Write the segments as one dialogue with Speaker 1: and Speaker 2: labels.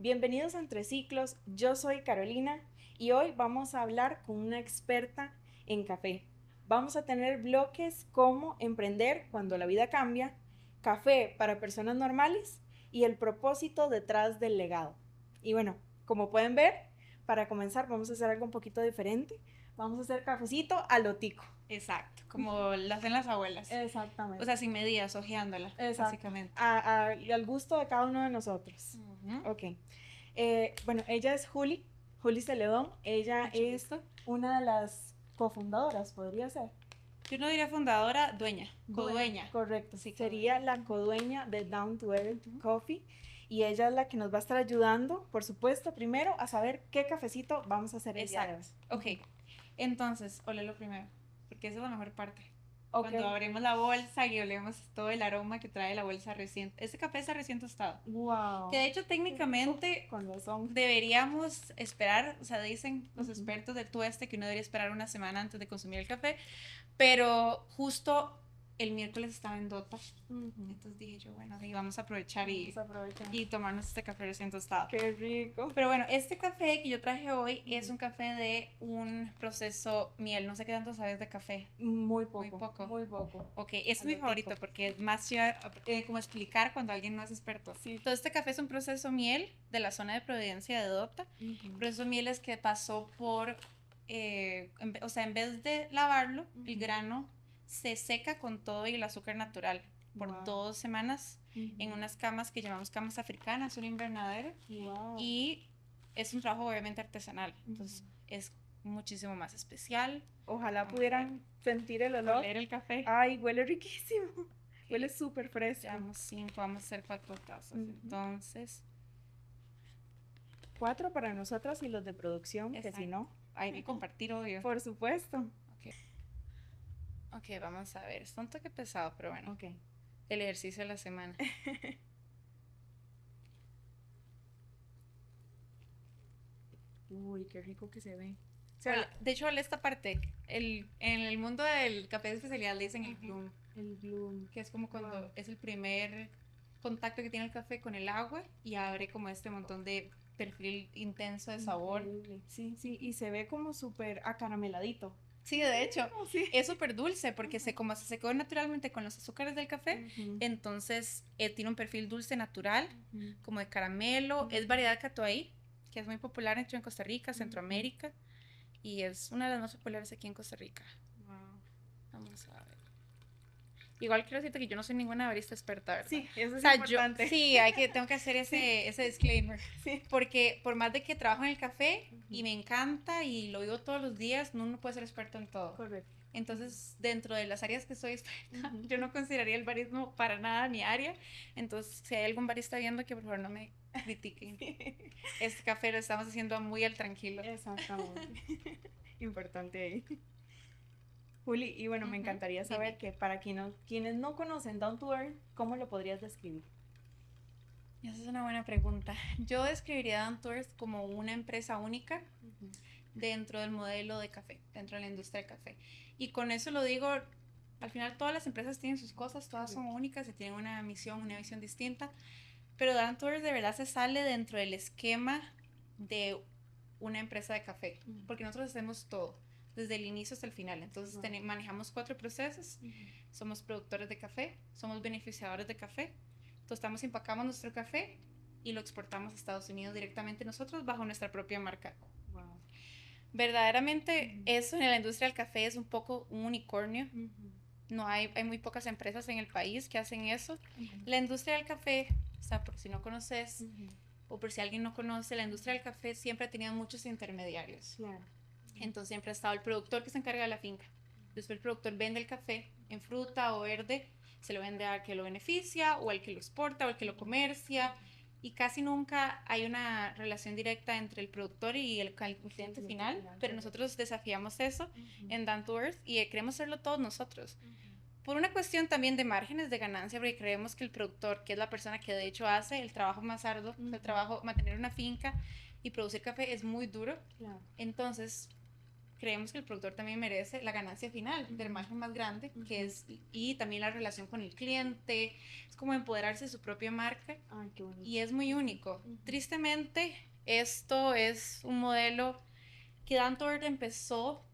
Speaker 1: Bienvenidos a Entre Ciclos, yo soy Carolina y hoy vamos a hablar con una experta en café. Vamos a tener bloques como emprender cuando la vida cambia, café para personas normales y el propósito detrás del legado. Y bueno, como pueden ver, para comenzar vamos a hacer algo un poquito diferente. Vamos a hacer cafecito a lo tico.
Speaker 2: Exacto, como lo hacen las abuelas. O
Speaker 1: Exactamente.
Speaker 2: sea, sin medidas, hojeándola,
Speaker 1: Exacto.
Speaker 2: básicamente.
Speaker 1: Al gusto de cada uno de nosotros. Ok. Bueno, ella es Juli Celedón. Ella
Speaker 2: Mucho
Speaker 1: es
Speaker 2: gusto.
Speaker 1: una de las cofundadoras, podría ser.
Speaker 2: Yo no diría fundadora, dueña, codueña.
Speaker 1: Correcto.
Speaker 2: Sí,
Speaker 1: Sería la codueña de Down to Earth Coffee. Y ella es la que nos va a estar ayudando, por supuesto, primero a saber qué cafecito vamos a hacer el día de hoy.
Speaker 2: Exacto. Ok, entonces, olelo primero, porque esa es la mejor parte.
Speaker 1: Ok.
Speaker 2: Cuando abrimos la bolsa y olemos todo el aroma que trae la bolsa recién. Este café está recién tostado.
Speaker 1: Wow.
Speaker 2: Que de hecho, técnicamente,
Speaker 1: Con razón.
Speaker 2: deberíamos esperar, o sea, dicen los expertos del tueste que uno debería esperar una semana antes de consumir el café, pero justo el miércoles estaba en Dota, entonces dije yo, bueno, ahí vamos a aprovechar y tomarnos este café recién tostado.
Speaker 1: Qué rico.
Speaker 2: Pero bueno, este café que yo traje hoy es un café de un proceso miel, no sé qué tanto sabes de café.
Speaker 1: Muy poco.
Speaker 2: Muy poco.
Speaker 1: Muy poco.
Speaker 2: Ok, es mi favorito porque es más como explicar cuando alguien no es experto.
Speaker 1: Sí.
Speaker 2: Entonces este café es un proceso miel de la zona de Providencia de Dota. Proceso miel es que pasó por, o sea, en vez de lavarlo, el grano se seca con todo y el azúcar natural por 2 semanas en unas camas que llamamos camas africanas, un invernadero.
Speaker 1: Wow.
Speaker 2: Y es un trabajo obviamente artesanal, entonces es muchísimo más especial.
Speaker 1: Ojalá pudieran sentir el olor.
Speaker 2: Oler el café.
Speaker 1: Ay, huele riquísimo. Huele súper fresco.
Speaker 2: Llevamos 5, vamos a hacer 4 tazas. Entonces,
Speaker 1: 4 para nosotras y los de producción,
Speaker 2: exacto.
Speaker 1: que si no.
Speaker 2: Hay que compartir, obvio.
Speaker 1: Por supuesto.
Speaker 2: Ok, vamos a ver. Está un toque pesado, pero bueno.
Speaker 1: Ok.
Speaker 2: El ejercicio de la semana.
Speaker 1: Uy, qué rico que se ve.
Speaker 2: O sea, de hecho, esta parte, en el mundo del café de especialidad le dicen el bloom.
Speaker 1: El bloom.
Speaker 2: Que es como cuando es el primer contacto que tiene el café con el agua y abre como este montón de perfil intenso de sabor.
Speaker 1: Increíble. Sí, sí, y se ve como súper acarameladito.
Speaker 2: Sí, de hecho,
Speaker 1: sí.
Speaker 2: es súper dulce porque como se secó naturalmente con los azúcares del café, entonces tiene un perfil dulce natural, como de caramelo. Es variedad Catuai, que es muy popular en Costa Rica, Centroamérica, y es una de las más populares aquí en Costa Rica.
Speaker 1: Wow.
Speaker 2: Vamos a ver. Igual quiero decirte que yo no soy ninguna barista experta, ¿verdad?
Speaker 1: Sí, eso es
Speaker 2: importante. Sí, tengo que hacer ese disclaimer.
Speaker 1: Sí.
Speaker 2: Porque por más de que trabajo en el café y me encanta y lo vivo todos los días, uno no puede ser experto en todo.
Speaker 1: Correcto.
Speaker 2: Entonces, dentro de las áreas que soy experta, yo no consideraría el barismo para nada mi área. Entonces, si hay algún barista viendo, que por favor no me critiquen. Este café lo estamos haciendo muy al tranquilo.
Speaker 1: Exactamente. Importante ahí. Juli, y bueno, me encantaría saber que para quienes no conocen Down to Earth, ¿cómo lo podrías describir?
Speaker 2: Esa es una buena pregunta. Yo describiría Down to Earth como una empresa única dentro del modelo de café, dentro de la industria del café. Y con eso lo digo, al final todas las empresas tienen sus cosas, todas son únicas y tienen una misión, una visión distinta, pero Down to Earth de verdad se sale dentro del esquema de una empresa de café, porque nosotros hacemos todo, desde el inicio hasta el final. Entonces manejamos 4 procesos, somos productores de café, somos beneficiadores de café, tostamos y empacamos nuestro café y lo exportamos a Estados Unidos directamente nosotros bajo nuestra propia marca.
Speaker 1: Wow.
Speaker 2: Verdaderamente eso en la industria del café es un poco un unicornio. No hay muy pocas empresas en el país que hacen eso. La industria del café, o sea, por si no conoces o por si alguien no conoce, la industria del café siempre ha tenido muchos intermediarios.
Speaker 1: Claro.
Speaker 2: Entonces siempre ha estado el productor que se encarga de la finca. Después el productor vende el café en fruta o verde, se lo vende al que lo beneficia o al que lo exporta o al que lo comercia. Y casi nunca hay una relación directa entre el productor y el cliente final, pero nosotros desafiamos eso en Down to Earth y queremos hacerlo todos nosotros. Por una cuestión también de márgenes de ganancia, porque creemos que el productor, que es la persona que de hecho hace el trabajo más arduo, el trabajo, mantener una finca y producir café es muy duro.
Speaker 1: Claro.
Speaker 2: Entonces, creemos que el productor también merece la ganancia final del margen más grande, que es, y también la relación con el cliente, es como empoderarse de su propia marca.
Speaker 1: Ay, qué bonito.
Speaker 2: Y es muy único. Tristemente, esto es un modelo que Dantor empezó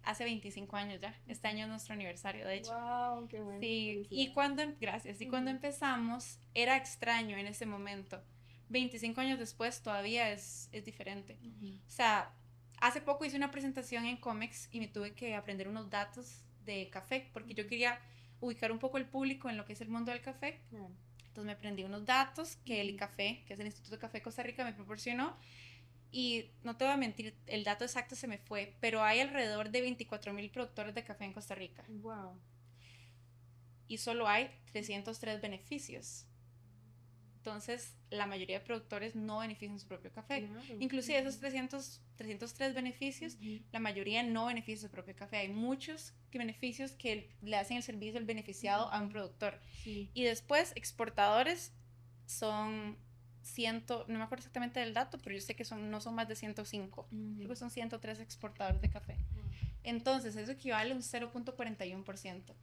Speaker 2: hace 25 años ya. Este año es nuestro aniversario, de hecho.
Speaker 1: Wow, qué bueno.
Speaker 2: Sí, y cuando, gracias, y cuando empezamos era extraño en ese momento. 25 años después todavía es diferente. O sea, hace poco hice una presentación en Comex y me tuve que aprender unos datos de café porque yo quería ubicar un poco el público en lo que es el mundo del café. Entonces me aprendí unos datos que el ICAFE, que es el Instituto de Café de Costa Rica, me proporcionó. Y no te voy a mentir, el dato exacto se me fue, pero hay alrededor de 24,000 productores de café en Costa Rica.
Speaker 1: Wow.
Speaker 2: Y solo hay 303 beneficios. Entonces, la mayoría de productores no benefician su propio café.
Speaker 1: Claro.
Speaker 2: Inclusive esos 303 beneficios, la mayoría no benefician su propio café. Hay muchos beneficios que le hacen el servicio al beneficiado a un productor.
Speaker 1: Sí.
Speaker 2: Y después, exportadores son no me acuerdo exactamente del dato, pero yo sé que no son más de 105. Creo que son 103 exportadores de café. Entonces, eso equivale a un 0.41%.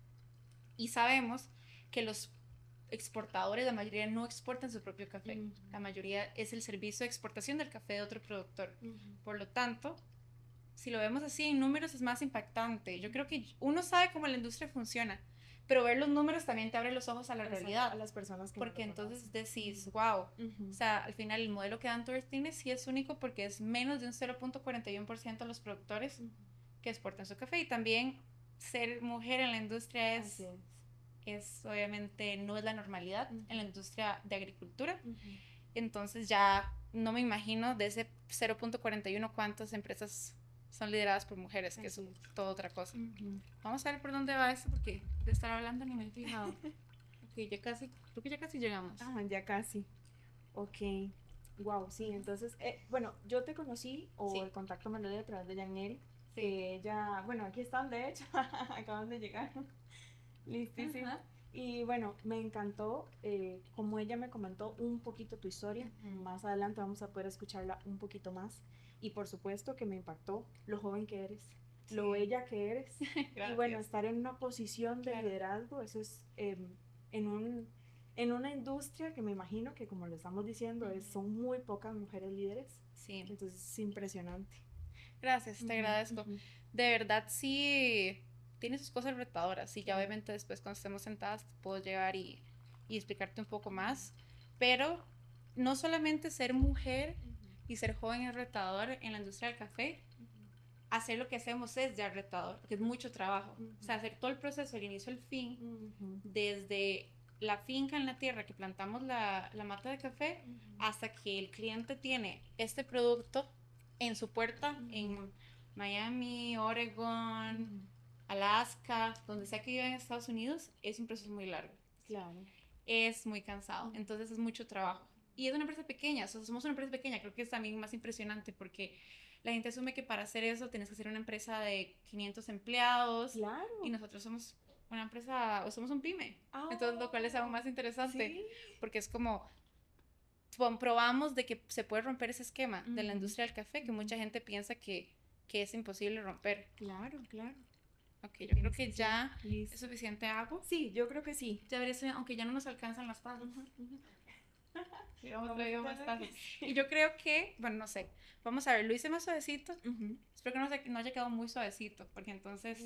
Speaker 2: Y sabemos que los exportadores, la mayoría no exportan su propio café. La mayoría es el servicio de exportación del café de otro productor. Por lo tanto, si lo vemos así en números es más impactante. Yo creo que uno sabe cómo la industria funciona, pero ver los números también te abre los ojos a la realidad.
Speaker 1: A las personas que
Speaker 2: porque entonces decís, wow, o sea, al final el modelo que Dantor tiene sí es único porque es menos de un 0.41% de los productores que exportan su café. Y también ser mujer en la industria es obviamente no es la normalidad en la industria de agricultura. Entonces ya no me imagino de ese 0.41 cuántas empresas son lideradas por mujeres, que es toda otra cosa. Vamos a ver por dónde va eso, porque de estar hablando ni me he fijado. Ok, creo que ya casi llegamos.
Speaker 1: Ya casi. Ok. Wow, sí, entonces, bueno, yo te conocí, o el contacto me lo dio a través de Yaneri, que ella, bueno, aquí están, de hecho, acaban de llegar. Listísimo. Y bueno, me encantó como ella me comentó un poquito tu historia. Más adelante vamos a poder escucharla un poquito más. Y por supuesto que me impactó lo joven que eres, lo bella que eres. Y bueno, estar en una posición de liderazgo, eso es en una industria que me imagino que, como lo estamos diciendo, son muy pocas mujeres líderes.
Speaker 2: Sí.
Speaker 1: Entonces es impresionante.
Speaker 2: Gracias, te agradezco. De verdad, sí, tiene sus cosas retadoras y ya obviamente después cuando estemos sentadas puedo llegar y explicarte un poco más, pero no solamente ser mujer y ser joven es retador en la industria del café, hacer lo que hacemos es ya retador, porque es mucho trabajo. O sea, hacer todo el proceso, del inicio al fin, desde la finca en la tierra que plantamos la mata de café, hasta que el cliente tiene este producto en su puerta, en Miami, Oregon, Alaska, donde sea que viva en Estados Unidos, es un proceso muy largo.
Speaker 1: Claro.
Speaker 2: Es muy cansado, entonces es mucho trabajo. Y es una empresa pequeña, o sea, somos una empresa pequeña, creo que es también más impresionante porque la gente asume que para hacer eso tienes que ser una empresa de 500 empleados.
Speaker 1: Claro.
Speaker 2: Y nosotros somos una empresa, o somos un pyme. Entonces, lo cual es aún más interesante, porque es como comprobamos de que se puede romper ese esquema de la industria del café, que mucha gente piensa que es imposible romper.
Speaker 1: Claro, claro.
Speaker 2: Ok, yo creo que ya es suficiente agua.
Speaker 1: Sí, yo creo que sí.
Speaker 2: Ya veré, aunque ya no nos alcanzan las tazas. Y yo creo que, bueno, no sé, vamos a ver, lo hice más suavecito. Espero que no haya quedado muy suavecito, porque entonces,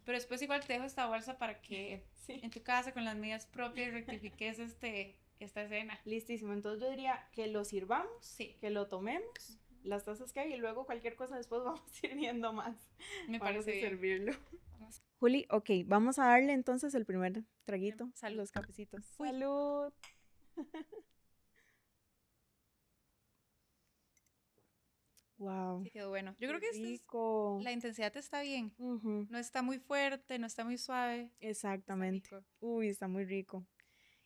Speaker 2: pero después igual te dejo esta bolsa para que en tu casa con las medidas propias rectifiques esta escena.
Speaker 1: Listísimo, entonces yo diría que lo sirvamos, que lo tomemos, las tazas que hay, y luego cualquier cosa después vamos sirviendo más.
Speaker 2: Me parece bien.
Speaker 1: Servirlo. Juli, ok, vamos a darle entonces el primer traguito.
Speaker 2: Salud.
Speaker 1: Los cafecitos.
Speaker 2: Uy.
Speaker 1: Salud. Wow.
Speaker 2: Sí, quedó bueno. Yo creo que
Speaker 1: rico.
Speaker 2: La intensidad está bien. No está muy fuerte, no está muy suave.
Speaker 1: Exactamente. Uy, está muy rico.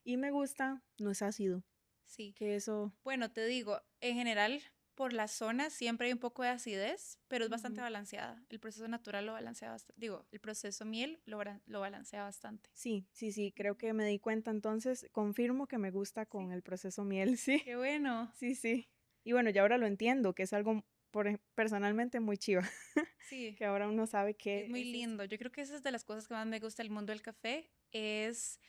Speaker 1: Y me gusta, no es ácido.
Speaker 2: Sí.
Speaker 1: Que eso.
Speaker 2: Bueno, te digo, en general, por la zona siempre hay un poco de acidez, pero es bastante balanceada. El proceso natural lo balancea bastante. Digo, el proceso miel lo balancea bastante.
Speaker 1: Sí, creo que me di cuenta. Entonces, confirmo que me gusta con el proceso miel, sí.
Speaker 2: Qué bueno.
Speaker 1: Sí. Y bueno, ya ahora lo entiendo, que es algo personalmente muy chiva,
Speaker 2: Sí,
Speaker 1: que ahora uno sabe que
Speaker 2: es muy lindo. Yo creo que esa es de las cosas que más me gusta del mundo del café, es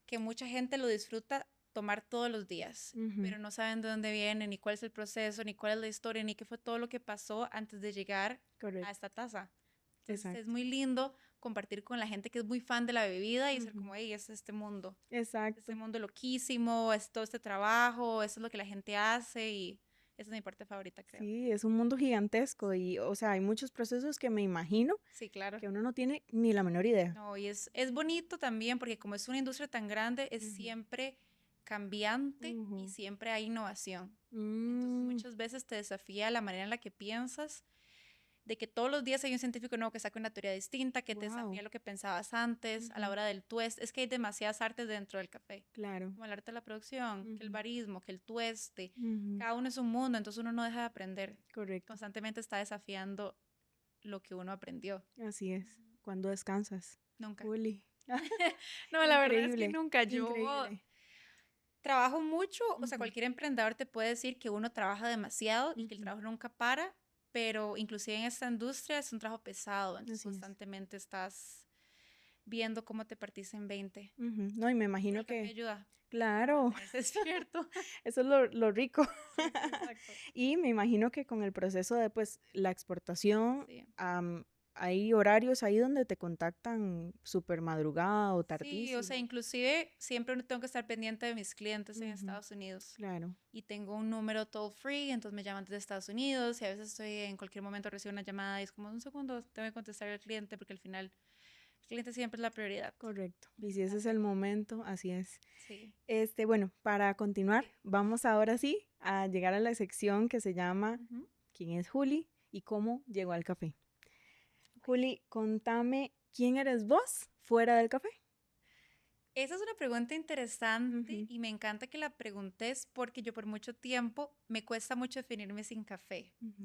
Speaker 2: que mucha gente lo disfruta tomar todos los días,
Speaker 1: Ujú,
Speaker 2: pero no saben de dónde viene, ni cuál es el proceso, ni cuál es la historia, ni qué fue todo lo que pasó antes de llegar a
Speaker 1: correcto,
Speaker 2: esta taza. Entonces es
Speaker 1: exacto.
Speaker 2: muy lindo compartir con la gente que es muy fan de la bebida y ser
Speaker 1: Ujú,
Speaker 2: como, hey, es este
Speaker 1: exacto.
Speaker 2: mundo loquísimo, es todo este trabajo, eso es lo que la gente hace y esa es mi parte favorita, creo.
Speaker 1: Sí, es un mundo gigantesco y, o sea, hay muchos procesos que me imagino
Speaker 2: Sí, claro.
Speaker 1: que uno no tiene ni la menor idea.
Speaker 2: No, y es bonito también porque como es una industria tan grande, es
Speaker 1: Ujú,
Speaker 2: siempre cambiante y
Speaker 1: ujú.
Speaker 2: siempre hay innovación. Entonces
Speaker 1: Mm,
Speaker 2: muchas veces te desafía la manera en la que piensas, de que todos los días hay un científico nuevo que saca una teoría distinta, que te
Speaker 1: wow.
Speaker 2: desafía lo que pensabas antes, a la
Speaker 1: Ujú,
Speaker 2: hora del tueste. Es que hay demasiadas artes dentro del café,
Speaker 1: claro.
Speaker 2: como el arte de la producción, que el
Speaker 1: Ujú,
Speaker 2: barismo, que el tueste.
Speaker 1: ujú,
Speaker 2: Cada uno es un mundo, entonces uno no deja de aprender.
Speaker 1: correcto.
Speaker 2: Constantemente está desafiando lo que uno aprendió.
Speaker 1: Así es.
Speaker 2: Ujú.
Speaker 1: Cuando descansas.
Speaker 2: Nunca.
Speaker 1: Juli.
Speaker 2: No, la verdad es que
Speaker 1: Increíble,
Speaker 2: nunca. Yo
Speaker 1: increíble.
Speaker 2: trabajo mucho, o sea,
Speaker 1: Ujú,
Speaker 2: cualquier emprendedor te puede decir que uno trabaja demasiado y que el
Speaker 1: ujú,
Speaker 2: trabajo nunca para, pero inclusive en esta industria es un trabajo pesado, entonces
Speaker 1: así es.
Speaker 2: constantemente estás viendo cómo te partís en 20.
Speaker 1: Ujú, no, y me
Speaker 2: Pero
Speaker 1: imagino
Speaker 2: el café
Speaker 1: que,
Speaker 2: ayuda a
Speaker 1: claro,
Speaker 2: mantenerse despierto.
Speaker 1: eso es lo rico.
Speaker 2: Sí, sí, exacto.
Speaker 1: Y me imagino que con el proceso de pues la exportación,
Speaker 2: Sí.
Speaker 1: hay horarios ahí donde te contactan súper madrugada o
Speaker 2: Sí, o sea,
Speaker 1: tardísimo.
Speaker 2: inclusive siempre uno tengo que estar pendiente de mis clientes en
Speaker 1: Ujú,
Speaker 2: Estados Unidos.
Speaker 1: claro.
Speaker 2: Y tengo un número toll free, entonces me llaman desde Estados Unidos y a veces estoy en cualquier momento recibo una llamada y es como un segundo, tengo que contestar al cliente porque al final el cliente siempre es la prioridad.
Speaker 1: Correcto.
Speaker 2: Me
Speaker 1: Y si ese es
Speaker 2: encanta
Speaker 1: el
Speaker 2: eso.
Speaker 1: momento, así es.
Speaker 2: Sí.
Speaker 1: Bueno, para continuar, vamos ahora sí a llegar a la sección que se llama
Speaker 2: Ujú.
Speaker 1: ¿Quién es Juli y cómo llegó al café?
Speaker 2: Ok.
Speaker 1: Juli, contame, ¿quién eres vos fuera del café?
Speaker 2: Esa es una pregunta interesante
Speaker 1: Ujú,
Speaker 2: y me encanta que la preguntes porque yo por mucho tiempo me cuesta mucho definirme sin café.
Speaker 1: ujú,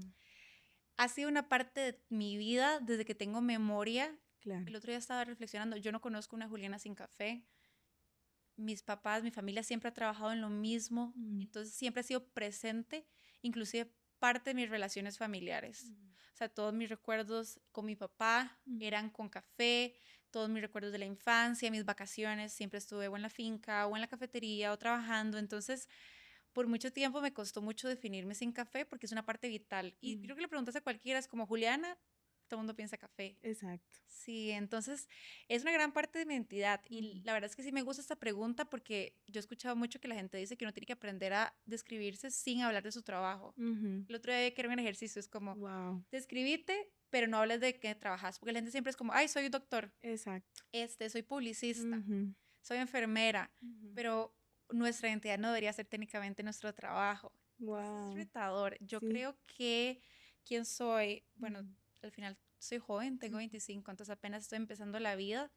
Speaker 2: Ha sido una parte de mi vida desde que tengo memoria.
Speaker 1: claro.
Speaker 2: El otro día estaba reflexionando, yo no conozco una Juliana sin café. Mis papás, mi familia siempre ha trabajado en lo mismo,
Speaker 1: Ujú,
Speaker 2: entonces siempre ha sido presente, inclusive parte de mis relaciones familiares.
Speaker 1: ujú,
Speaker 2: O sea, todos mis recuerdos con mi papá
Speaker 1: ujú,
Speaker 2: eran con café, todos mis recuerdos de la infancia, mis vacaciones, siempre estuve o en la finca o en la cafetería o trabajando, entonces por mucho tiempo me costó mucho definirme sin café porque es una parte vital. Y
Speaker 1: ujú.
Speaker 2: creo que le preguntas a cualquiera, es como Juliana, todo el mundo piensa café.
Speaker 1: Exacto.
Speaker 2: Sí, entonces es una gran parte de mi identidad y
Speaker 1: Ujú,
Speaker 2: la verdad es que sí me gusta esta pregunta porque yo he escuchado mucho que la gente dice que uno tiene que aprender a describirse sin hablar de su trabajo.
Speaker 1: ujú.
Speaker 2: El otro día que era un ejercicio, es como,
Speaker 1: Wow.
Speaker 2: describite, pero no hables de qué trabajas, porque la gente siempre es como, ay, soy doctor,
Speaker 1: Exacto.
Speaker 2: soy publicista,
Speaker 1: Ujú,
Speaker 2: soy enfermera,
Speaker 1: ujú.
Speaker 2: pero nuestra identidad no debería ser técnicamente nuestro trabajo. Entonces es
Speaker 1: Wow.
Speaker 2: retador. Yo
Speaker 1: Sí.
Speaker 2: creo que quién soy, bueno,
Speaker 1: Ujú,
Speaker 2: al final soy joven, tengo
Speaker 1: ujú,
Speaker 2: 25, entonces apenas estoy empezando la vida.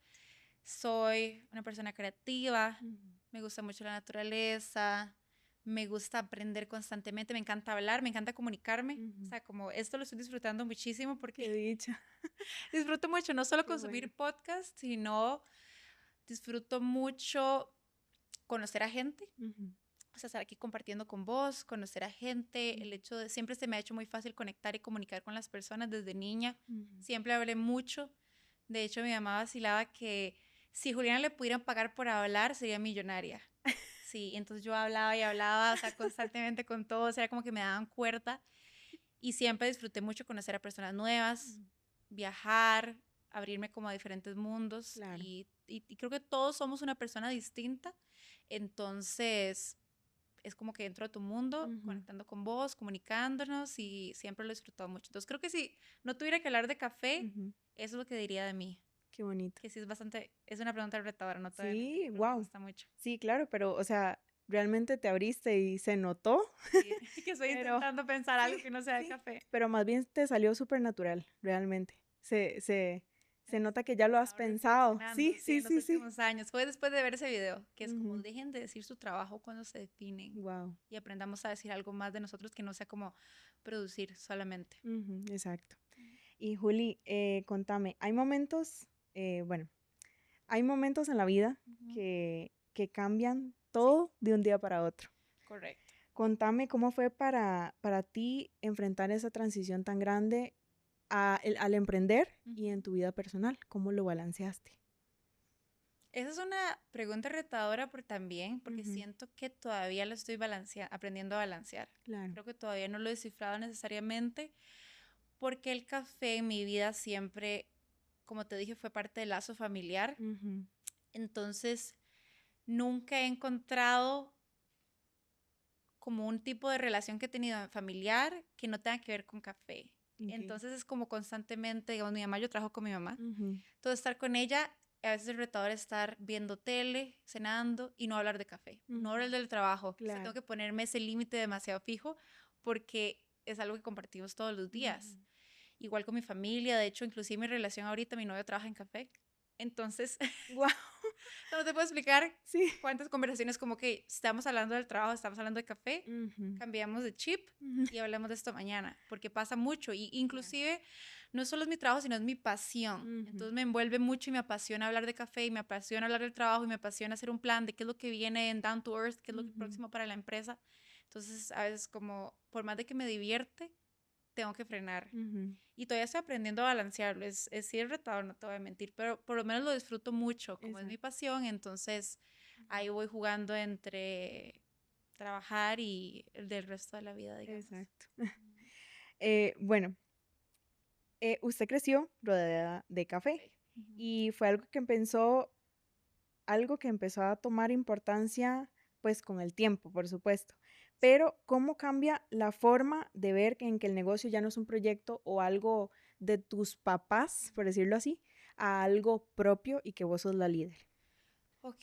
Speaker 2: Soy una persona creativa,
Speaker 1: ujú.
Speaker 2: me gusta mucho la naturaleza, me gusta aprender constantemente, me encanta hablar, me encanta comunicarme. O
Speaker 1: Ujú.
Speaker 2: sea, como esto lo estoy disfrutando muchísimo
Speaker 1: Qué
Speaker 2: porque
Speaker 1: dicha.
Speaker 2: disfruto mucho no solo
Speaker 1: Qué bueno.
Speaker 2: consumir podcasts, sino disfruto mucho conocer a gente.
Speaker 1: Ujú,
Speaker 2: O sea, estar aquí compartiendo con vos, conocer a gente, el
Speaker 1: ujú,
Speaker 2: hecho de siempre se me ha hecho muy fácil conectar y comunicar con las personas desde niña.
Speaker 1: ujú.
Speaker 2: Siempre hablé mucho. De hecho, mi mamá vacilaba que si Juliana le pudieran pagar por hablar, sería millonaria. Sí, entonces yo hablaba y hablaba, o sea, constantemente con todos, era como que me daban cuerda y siempre disfruté mucho conocer a personas nuevas,
Speaker 1: Ujú.
Speaker 2: viajar, abrirme como a diferentes mundos
Speaker 1: Claro.
Speaker 2: y creo que todos somos una persona distinta, entonces es como que dentro de tu mundo,
Speaker 1: Ujú,
Speaker 2: conectando con vos, comunicándonos y siempre lo he disfrutado mucho. Entonces creo que si no tuviera que hablar de café,
Speaker 1: ujú.
Speaker 2: eso es lo que diría de mí,
Speaker 1: Qué bonito.
Speaker 2: que sí es bastante, es una pregunta retadora, no te voy a mentir,
Speaker 1: Sí,
Speaker 2: pero me
Speaker 1: wow.
Speaker 2: gusta mucho.
Speaker 1: Sí, claro, pero, o sea, realmente te abriste y se notó,
Speaker 2: Sí, que estoy
Speaker 1: pero
Speaker 2: intentando pensar algo
Speaker 1: sí,
Speaker 2: que no sea de
Speaker 1: sí,
Speaker 2: café.
Speaker 1: pero más bien te salió súper natural, realmente. Se
Speaker 2: Es-
Speaker 1: nota que ya lo
Speaker 2: He
Speaker 1: has
Speaker 2: estado
Speaker 1: pensado. Sí,
Speaker 2: reflexionando, sí,
Speaker 1: sí,
Speaker 2: en los
Speaker 1: sí, sí.
Speaker 2: últimos años. Fue después de ver ese video, que es como dejen de decir su trabajo cuando se definen
Speaker 1: Wow.
Speaker 2: y aprendamos a decir algo más de nosotros que no sea como producir solamente.
Speaker 1: Exacto. Y Juli, contame, hay momentos, bueno, hay momentos en la vida
Speaker 2: Ujú.
Speaker 1: que cambian
Speaker 2: Sí,
Speaker 1: todo de un día para otro.
Speaker 2: correcto.
Speaker 1: Contame cómo fue para ti enfrentar esa transición tan grande al emprender y en tu vida personal. ¿Cómo lo balanceaste?
Speaker 2: Esa es una pregunta retadora también, porque
Speaker 1: Ujú,
Speaker 2: siento que todavía lo estoy aprendiendo a balancear.
Speaker 1: claro.
Speaker 2: Creo que todavía no lo he descifrado necesariamente, porque el café en mi vida siempre, como te dije, fue parte del lazo familiar.
Speaker 1: Ujú,
Speaker 2: Entonces, nunca he encontrado como un tipo de relación que he tenido familiar que no tenga que ver con café.
Speaker 1: ok.
Speaker 2: Entonces es como constantemente, digamos, mi mamá, yo trabajo con mi mamá.
Speaker 1: Ujú,
Speaker 2: Entonces estar con ella, a veces es retador estar viendo tele, cenando y no hablar de café, no
Speaker 1: ujú,
Speaker 2: hablar del trabajo. O sea, tengo
Speaker 1: claro.
Speaker 2: que ponerme ese límite demasiado fijo porque es algo que compartimos todos los días.
Speaker 1: Ujú.
Speaker 2: Igual con mi familia, de hecho, inclusive mi relación ahorita, mi novio trabaja en café. Entonces,
Speaker 1: Guau,
Speaker 2: no te puedo explicar
Speaker 1: sí.
Speaker 2: cuántas conversaciones como que estamos hablando del trabajo, estamos hablando de café,
Speaker 1: Ujú,
Speaker 2: cambiamos de chip
Speaker 1: ujú,
Speaker 2: y hablamos de esto mañana, porque pasa mucho y
Speaker 1: claro.
Speaker 2: inclusive no solo es mi trabajo, sino es mi pasión.
Speaker 1: Ujú,
Speaker 2: Entonces me envuelve mucho y me apasiona hablar de café y me apasiona hablar del trabajo y me apasiona hacer un plan de qué es lo que viene en Down to Earth, qué es lo
Speaker 1: ujú,
Speaker 2: próximo para la empresa. Entonces a veces como, por más de que me divierte, tengo que frenar.
Speaker 1: ujú,
Speaker 2: Y todavía estoy aprendiendo a balancearlo. Sí es retador, no te voy a mentir, pero por lo menos lo disfruto mucho, como es mi
Speaker 1: exacto.
Speaker 2: pasión, entonces ahí voy jugando entre trabajar y el del resto de la vida, digamos.
Speaker 1: Exacto. Bueno, usted creció rodeada de café
Speaker 2: Sí. Ujú.
Speaker 1: y fue algo que empezó a tomar importancia, pues, con el tiempo, por supuesto. Pero, ¿cómo cambia la forma de ver que el negocio ya no es un proyecto o algo de tus papás, por decirlo así, a algo propio y que vos sos la líder?
Speaker 2: Ok,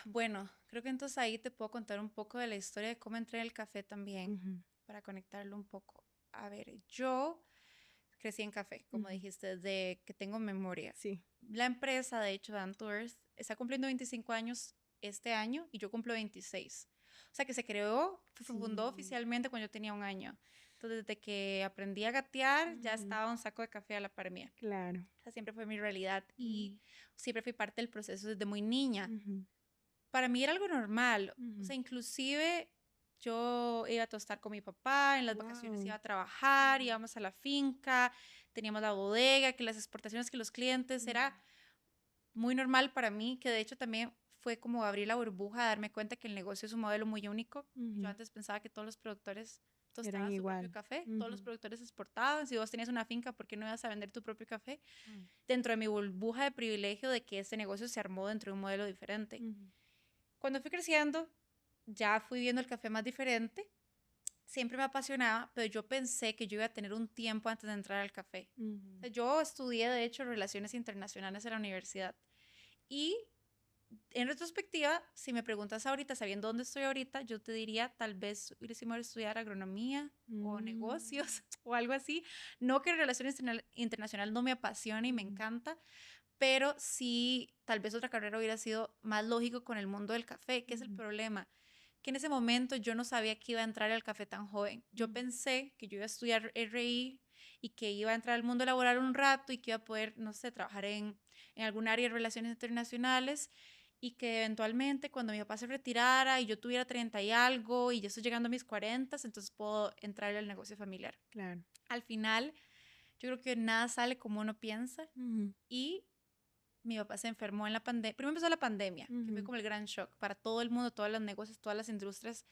Speaker 2: bueno, creo que entonces ahí te puedo contar un poco de la historia de cómo entré en el café también,
Speaker 1: Ujú,
Speaker 2: para conectarlo un poco. A ver, yo crecí en café, como
Speaker 1: ujú.
Speaker 2: dijiste, desde que tengo memoria.
Speaker 1: Sí.
Speaker 2: La empresa, de hecho, Dan Tours, está cumpliendo 25 años este año y yo cumplo 26. O sea que se creó, se fundó
Speaker 1: Sí.
Speaker 2: oficialmente cuando yo tenía un año. Entonces, desde que aprendí a gatear, ya
Speaker 1: Ujú,
Speaker 2: estaba un saco de café a la par mía.
Speaker 1: claro.
Speaker 2: O sea, siempre fue mi realidad y
Speaker 1: Ujú,
Speaker 2: siempre fui parte del proceso desde muy niña.
Speaker 1: ujú,
Speaker 2: Para mí era algo normal. O
Speaker 1: ujú.
Speaker 2: sea, inclusive yo iba a tostar con mi papá, en las vacaciones
Speaker 1: Guau.
Speaker 2: iba a trabajar,
Speaker 1: Ujú,
Speaker 2: íbamos a la finca, teníamos la bodega, que las exportaciones, que los clientes,
Speaker 1: ujú,
Speaker 2: era muy normal para mí, que de hecho también fue como abrir la burbuja, darme cuenta que el negocio es un modelo muy único. Yo
Speaker 1: ujú.
Speaker 2: antes pensaba que todos los productores
Speaker 1: Eran
Speaker 2: tostaban su propio
Speaker 1: igual.
Speaker 2: café, todos los
Speaker 1: Ujú.
Speaker 2: productores exportaban. Si vos tenías una finca, ¿por qué no ibas a vender tu propio café?
Speaker 1: Guau.
Speaker 2: Dentro de mi burbuja de privilegio de que este negocio se armó dentro de un modelo diferente.
Speaker 1: Ujú,
Speaker 2: Cuando fui creciendo, ya fui viendo el café más diferente. Siempre me apasionaba, pero yo pensé que yo iba a tener un tiempo antes de entrar al café. O
Speaker 1: ujú.
Speaker 2: sea, yo estudié, de hecho, relaciones internacionales en la universidad. Y en retrospectiva, si me preguntas ahorita, sabiendo dónde estoy ahorita, yo te diría tal vez hubiese ido a estudiar agronomía o
Speaker 1: Mm,
Speaker 2: negocios o algo así. No que relaciones internacional no me apasiona y me
Speaker 1: ujú,
Speaker 2: encanta, pero sí, tal vez otra carrera hubiera sido más lógico con el mundo del café. ¿Qué es el
Speaker 1: ujú,
Speaker 2: problema? Que en ese momento yo no sabía que iba a entrar al café tan joven. Yo
Speaker 1: ujú,
Speaker 2: pensé que yo iba a estudiar RI y que iba a entrar al mundo laboral un rato y que iba a poder, no sé, trabajar en algún área de relaciones internacionales y que eventualmente cuando mi papá se retirara y yo tuviera 30 y algo y ya estoy llegando a mis 40, entonces puedo entrar al negocio familiar.
Speaker 1: claro.
Speaker 2: Al final, yo creo que nada sale como uno piensa
Speaker 1: Ujú,
Speaker 2: y mi papá se enfermó en la pandemia. Primero empezó la pandemia, que fue
Speaker 1: ujú.
Speaker 2: como el gran shock para todo el mundo, todos los negocios, todas las industrias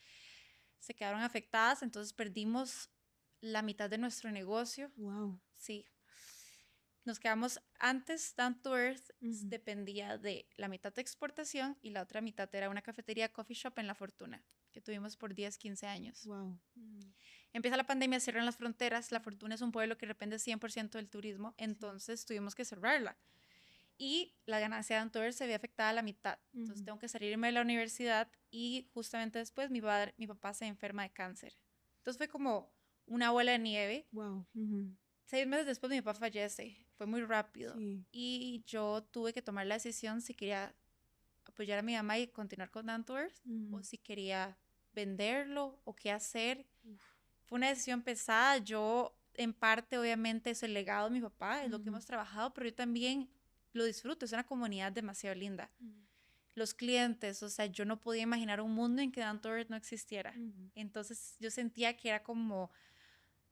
Speaker 2: se quedaron afectadas, entonces perdimos la mitad de nuestro negocio.
Speaker 1: Guau.
Speaker 2: Sí, nos quedamos antes, Down to Earth
Speaker 1: Ujú.
Speaker 2: dependía de la mitad de exportación y la otra mitad era una cafetería coffee shop en La Fortuna, que tuvimos por 10 15 años.
Speaker 1: Guau. Ujú,
Speaker 2: Empieza la pandemia, cierran las fronteras, La
Speaker 1: ujú.
Speaker 2: Fortuna es un pueblo que depende 100% del turismo,
Speaker 1: Sí.
Speaker 2: entonces tuvimos que cerrarla. Y la ganancia de Antover se ve afectada a la mitad. Entonces
Speaker 1: Ujú.
Speaker 2: tengo que salirme de la universidad y justamente después mi papá se enferma de cáncer. Entonces fue como una bola de nieve.
Speaker 1: Guau. Ujú.
Speaker 2: 6 meses después mi papá fallece. Fue muy rápido.
Speaker 1: Sí.
Speaker 2: Y yo tuve que tomar la decisión si quería apoyar a mi mamá y continuar con Antover o
Speaker 1: Ujú.
Speaker 2: si quería venderlo o qué hacer.
Speaker 1: Uf.
Speaker 2: Fue una decisión pesada. Yo, en parte, obviamente, es el legado de mi papá, es lo que
Speaker 1: Ujú,
Speaker 2: hemos trabajado, pero yo también lo disfruto. Es una comunidad demasiado linda.
Speaker 1: ujú.
Speaker 2: los clientes, o sea, yo no podía imaginar un mundo en que Down to Earth no existiera.
Speaker 1: Ujú.
Speaker 2: Entonces yo sentía que era como, o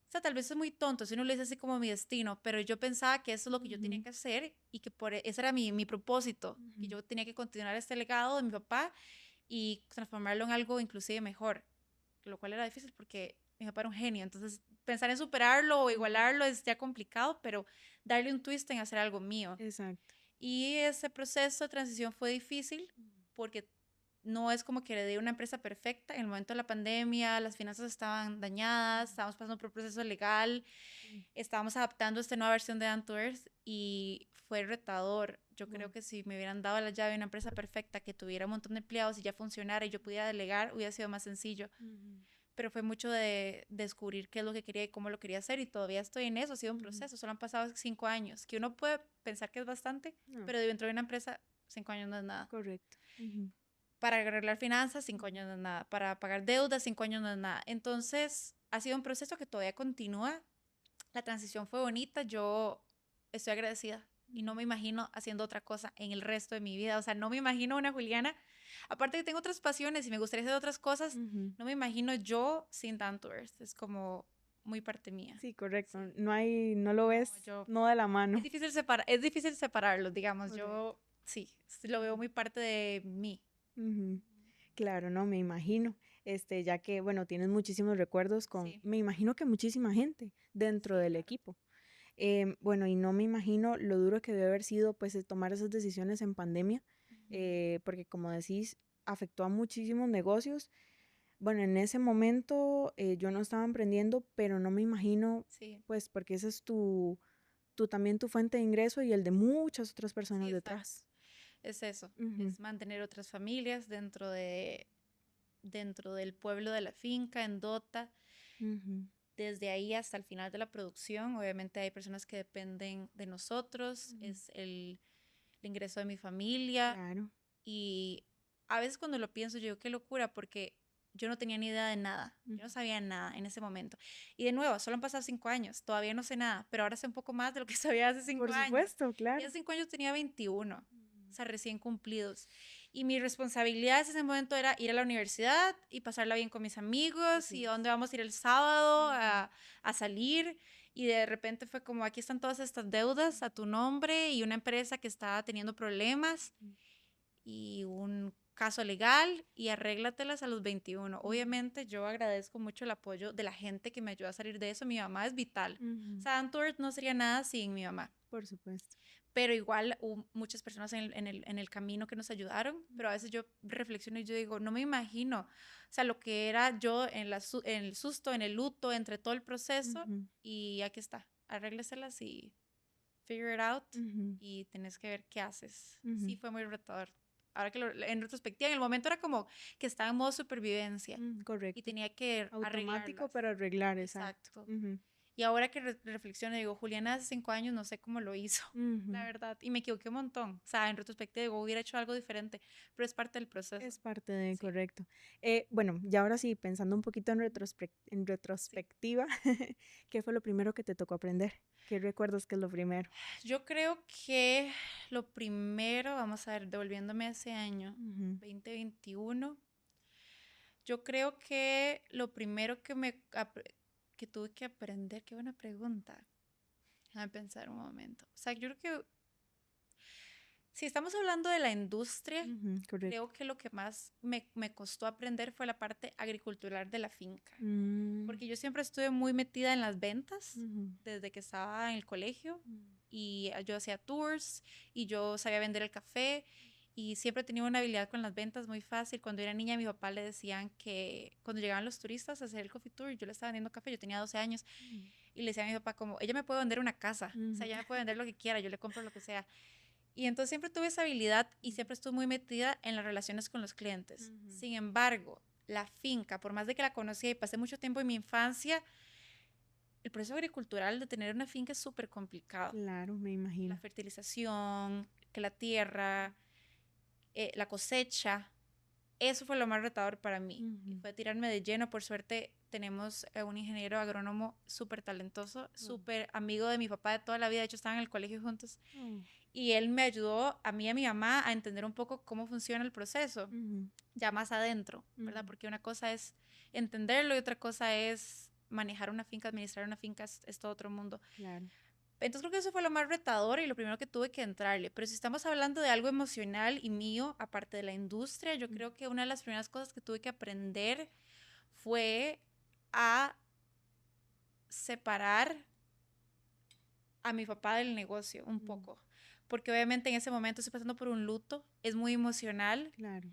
Speaker 2: sea, tal vez es muy tonto si uno lo dice así como mi destino, pero yo pensaba que eso es lo que yo tenía
Speaker 1: Ujú.
Speaker 2: que hacer y que ese era mi propósito, que
Speaker 1: Ujú.
Speaker 2: yo tenía que continuar este legado de mi papá y transformarlo en algo inclusive mejor, lo cual era difícil porque mi papá era un genio, entonces pensar en superarlo o
Speaker 1: Ujú.
Speaker 2: igualarlo es ya complicado, pero darle un twist en hacer algo mío.
Speaker 1: Exacto.
Speaker 2: Y ese proceso de transición fue difícil porque no es como que le di una empresa perfecta. En el momento de la pandemia, las finanzas estaban dañadas, estábamos pasando por un proceso legal,
Speaker 1: Ujú.
Speaker 2: estábamos adaptando esta nueva versión de Antours y fue retador. Yo creo
Speaker 1: Wow.
Speaker 2: que si me hubieran dado la llave de una empresa perfecta que tuviera un montón de empleados y ya funcionara y yo pudiera delegar, hubiera sido más sencillo.
Speaker 1: Ujú.
Speaker 2: Pero fue mucho de descubrir qué es lo que quería y cómo lo quería hacer y todavía estoy en eso, ha sido un
Speaker 1: Ujú.
Speaker 2: proceso, solo han pasado 5 años, que uno puede pensar que es bastante,
Speaker 1: No,
Speaker 2: pero dentro de una empresa 5 años no es nada.
Speaker 1: correcto. Ujú.
Speaker 2: Para arreglar finanzas 5 años
Speaker 1: Ujú.
Speaker 2: no es nada, para pagar deudas 5 años no es nada. Entonces ha sido un proceso que todavía continúa, la transición fue bonita, yo estoy agradecida y no
Speaker 1: Ujú.
Speaker 2: me imagino haciendo otra cosa en el resto de mi vida, o sea, no me imagino una Juliana, aparte que tengo otras pasiones y me gustaría hacer otras cosas,
Speaker 1: Ujú.
Speaker 2: no me imagino yo sin Dantours, es como muy parte mía.
Speaker 1: Sí, correcto.
Speaker 2: Sí.
Speaker 1: No hay, no lo
Speaker 2: No,
Speaker 1: ves,
Speaker 2: yo,
Speaker 1: no de la mano.
Speaker 2: es difícil separarlos, digamos,
Speaker 1: Correcto.
Speaker 2: yo sí, lo veo muy parte de mí.
Speaker 1: Ujú. Claro, no, me imagino, ya que, bueno, tienes muchísimos recuerdos con,
Speaker 2: Sí,
Speaker 1: me imagino que muchísima gente dentro
Speaker 2: sí,
Speaker 1: del
Speaker 2: claro.
Speaker 1: equipo. Bueno, y no me imagino lo duro que debe haber sido, pues, tomar esas decisiones en pandemia,
Speaker 2: Ujú.
Speaker 1: porque como decís, afectó a muchísimos negocios. Bueno, en ese momento yo no estaba emprendiendo, pero no me imagino,
Speaker 2: Sí,
Speaker 1: pues, porque esa es también tu fuente de ingreso y el de muchas otras
Speaker 2: sí,
Speaker 1: personas
Speaker 2: exacto.
Speaker 1: detrás.
Speaker 2: Es eso,
Speaker 1: Ujú.
Speaker 2: es mantener otras familias dentro del pueblo de la finca, en Dota,
Speaker 1: Ujú.
Speaker 2: desde ahí hasta el final de la producción. Obviamente hay personas que dependen de nosotros,
Speaker 1: Ujú.
Speaker 2: es el ingreso de mi familia
Speaker 1: Claro.
Speaker 2: y a veces cuando lo pienso yo digo qué locura porque yo no tenía ni idea de nada, yo no
Speaker 1: Ujú.
Speaker 2: sabía nada en ese momento. Y de nuevo, solo han pasado 5 años, todavía no sé nada, pero ahora sé un poco más de lo que sabía hace cinco
Speaker 1: Por
Speaker 2: años.
Speaker 1: supuesto,
Speaker 2: Y
Speaker 1: claro.
Speaker 2: hace 5 años tenía 21, o
Speaker 1: Ujú.
Speaker 2: sea, recién cumplidos. Y mi responsabilidad en ese momento era ir a la universidad y pasarla bien con mis amigos
Speaker 1: Así
Speaker 2: y a
Speaker 1: es.
Speaker 2: dónde vamos a ir el sábado
Speaker 1: Ujú.
Speaker 2: a salir. Y de repente fue como, aquí están todas estas deudas a tu nombre y una empresa que estaba teniendo problemas
Speaker 1: Ujú.
Speaker 2: y un caso legal y arréglatelas a los 21.
Speaker 1: Ujú.
Speaker 2: Obviamente yo agradezco mucho el apoyo de la gente que me ayudó a salir de eso. Mi mamá es vital. O
Speaker 1: Ujú.
Speaker 2: sea, Antwerp no sería nada sin mi mamá.
Speaker 1: Por supuesto.
Speaker 2: Pero igual hubo muchas personas en el camino que nos ayudaron, pero a
Speaker 1: Ujú.
Speaker 2: veces yo reflexiono y yo digo, no me imagino, o sea, lo que era yo en el susto, en el luto, entre todo el proceso,
Speaker 1: Ujú.
Speaker 2: y aquí está, arrégleselas y figure it out,
Speaker 1: Ujú.
Speaker 2: y tenés que ver qué haces. Sí,
Speaker 1: Ujú.
Speaker 2: fue muy retador. Ahora que en retrospectiva, en el momento era como que estaba en modo supervivencia y
Speaker 1: Correcto.
Speaker 2: tenía que
Speaker 1: Automático
Speaker 2: arreglarlas.
Speaker 1: para arreglar, exacto.
Speaker 2: Exacto.
Speaker 1: Ujú.
Speaker 2: Y ahora que reflexiono, digo, Juliana hace 5 años no sé cómo lo hizo, la
Speaker 1: Ujú.
Speaker 2: verdad. Y me equivoqué un montón. O sea, en retrospectiva digo, hubiera hecho algo diferente, pero es parte del proceso.
Speaker 1: Es parte de,
Speaker 2: Sí.
Speaker 1: correcto. Bueno, y ahora sí, pensando un poquito en,
Speaker 2: Ujú.
Speaker 1: en
Speaker 2: Sí.
Speaker 1: retrospectiva, ¿qué fue lo primero que te tocó aprender? ¿Qué recuerdas que es lo primero?
Speaker 2: Yo creo que lo primero, vamos a ver, devolviéndome a ese año,
Speaker 1: Ujú.
Speaker 2: 2021, yo creo que lo primero que tuve que aprender, qué buena pregunta. Déjame pensar un momento. O sea, yo creo que si estamos hablando de la industria,
Speaker 1: Ujú.
Speaker 2: creo
Speaker 1: Correcto.
Speaker 2: que lo que más me costó aprender fue la parte agricultural de la finca,
Speaker 1: Mm.
Speaker 2: porque yo siempre estuve muy metida en las ventas
Speaker 1: Ujú.
Speaker 2: desde que estaba en el colegio
Speaker 1: Mm.
Speaker 2: y yo hacía tours y yo sabía vender el café y siempre he tenido una habilidad con las ventas muy fácil. Cuando era niña, a mi papá le decían que cuando llegaban los turistas a hacer el coffee tour, yo le estaba vendiendo café, yo tenía 12 años
Speaker 1: Ujú.
Speaker 2: y le decía a mi papá como, ella me puede vender una casa, o sea,
Speaker 1: Ujú.
Speaker 2: ella me puede vender lo que quiera, yo le compro lo que sea. Y entonces siempre tuve esa habilidad y siempre estuve muy metida en las relaciones con los clientes.
Speaker 1: Ujú.
Speaker 2: Sin embargo, la finca, por más de que la conocía y pasé mucho tiempo en mi infancia, el proceso agricultural de tener una finca es súper complicado.
Speaker 1: Claro, me
Speaker 2: La
Speaker 1: imagino.
Speaker 2: fertilización, que la tierra, la cosecha. eso fue lo más retador para mí. Y
Speaker 1: Ujú.
Speaker 2: fue tirarme de lleno. Por suerte tenemos un ingeniero agrónomo súper talentoso, súper amigo de mi papá de toda la vida. De hecho, estaban en el colegio juntos.
Speaker 1: Mm.
Speaker 2: Y él me ayudó a mí y a mi mamá a entender un poco cómo funciona el proceso,
Speaker 1: Ujú.
Speaker 2: ya más adentro, ¿verdad?
Speaker 1: Ujú.
Speaker 2: Porque una cosa es entenderlo y otra cosa es manejar una finca, administrar una finca, es todo otro mundo.
Speaker 1: Claro.
Speaker 2: Entonces creo que eso fue lo más retador y lo primero que tuve que entrarle. Pero si estamos hablando de algo emocional y mío, aparte de la industria, yo creo que una de las primeras cosas que tuve que aprender fue a separar a mi papá del negocio un
Speaker 1: Mm.
Speaker 2: poco. Porque obviamente en ese momento estoy pasando por un luto, es muy emocional
Speaker 1: Claro.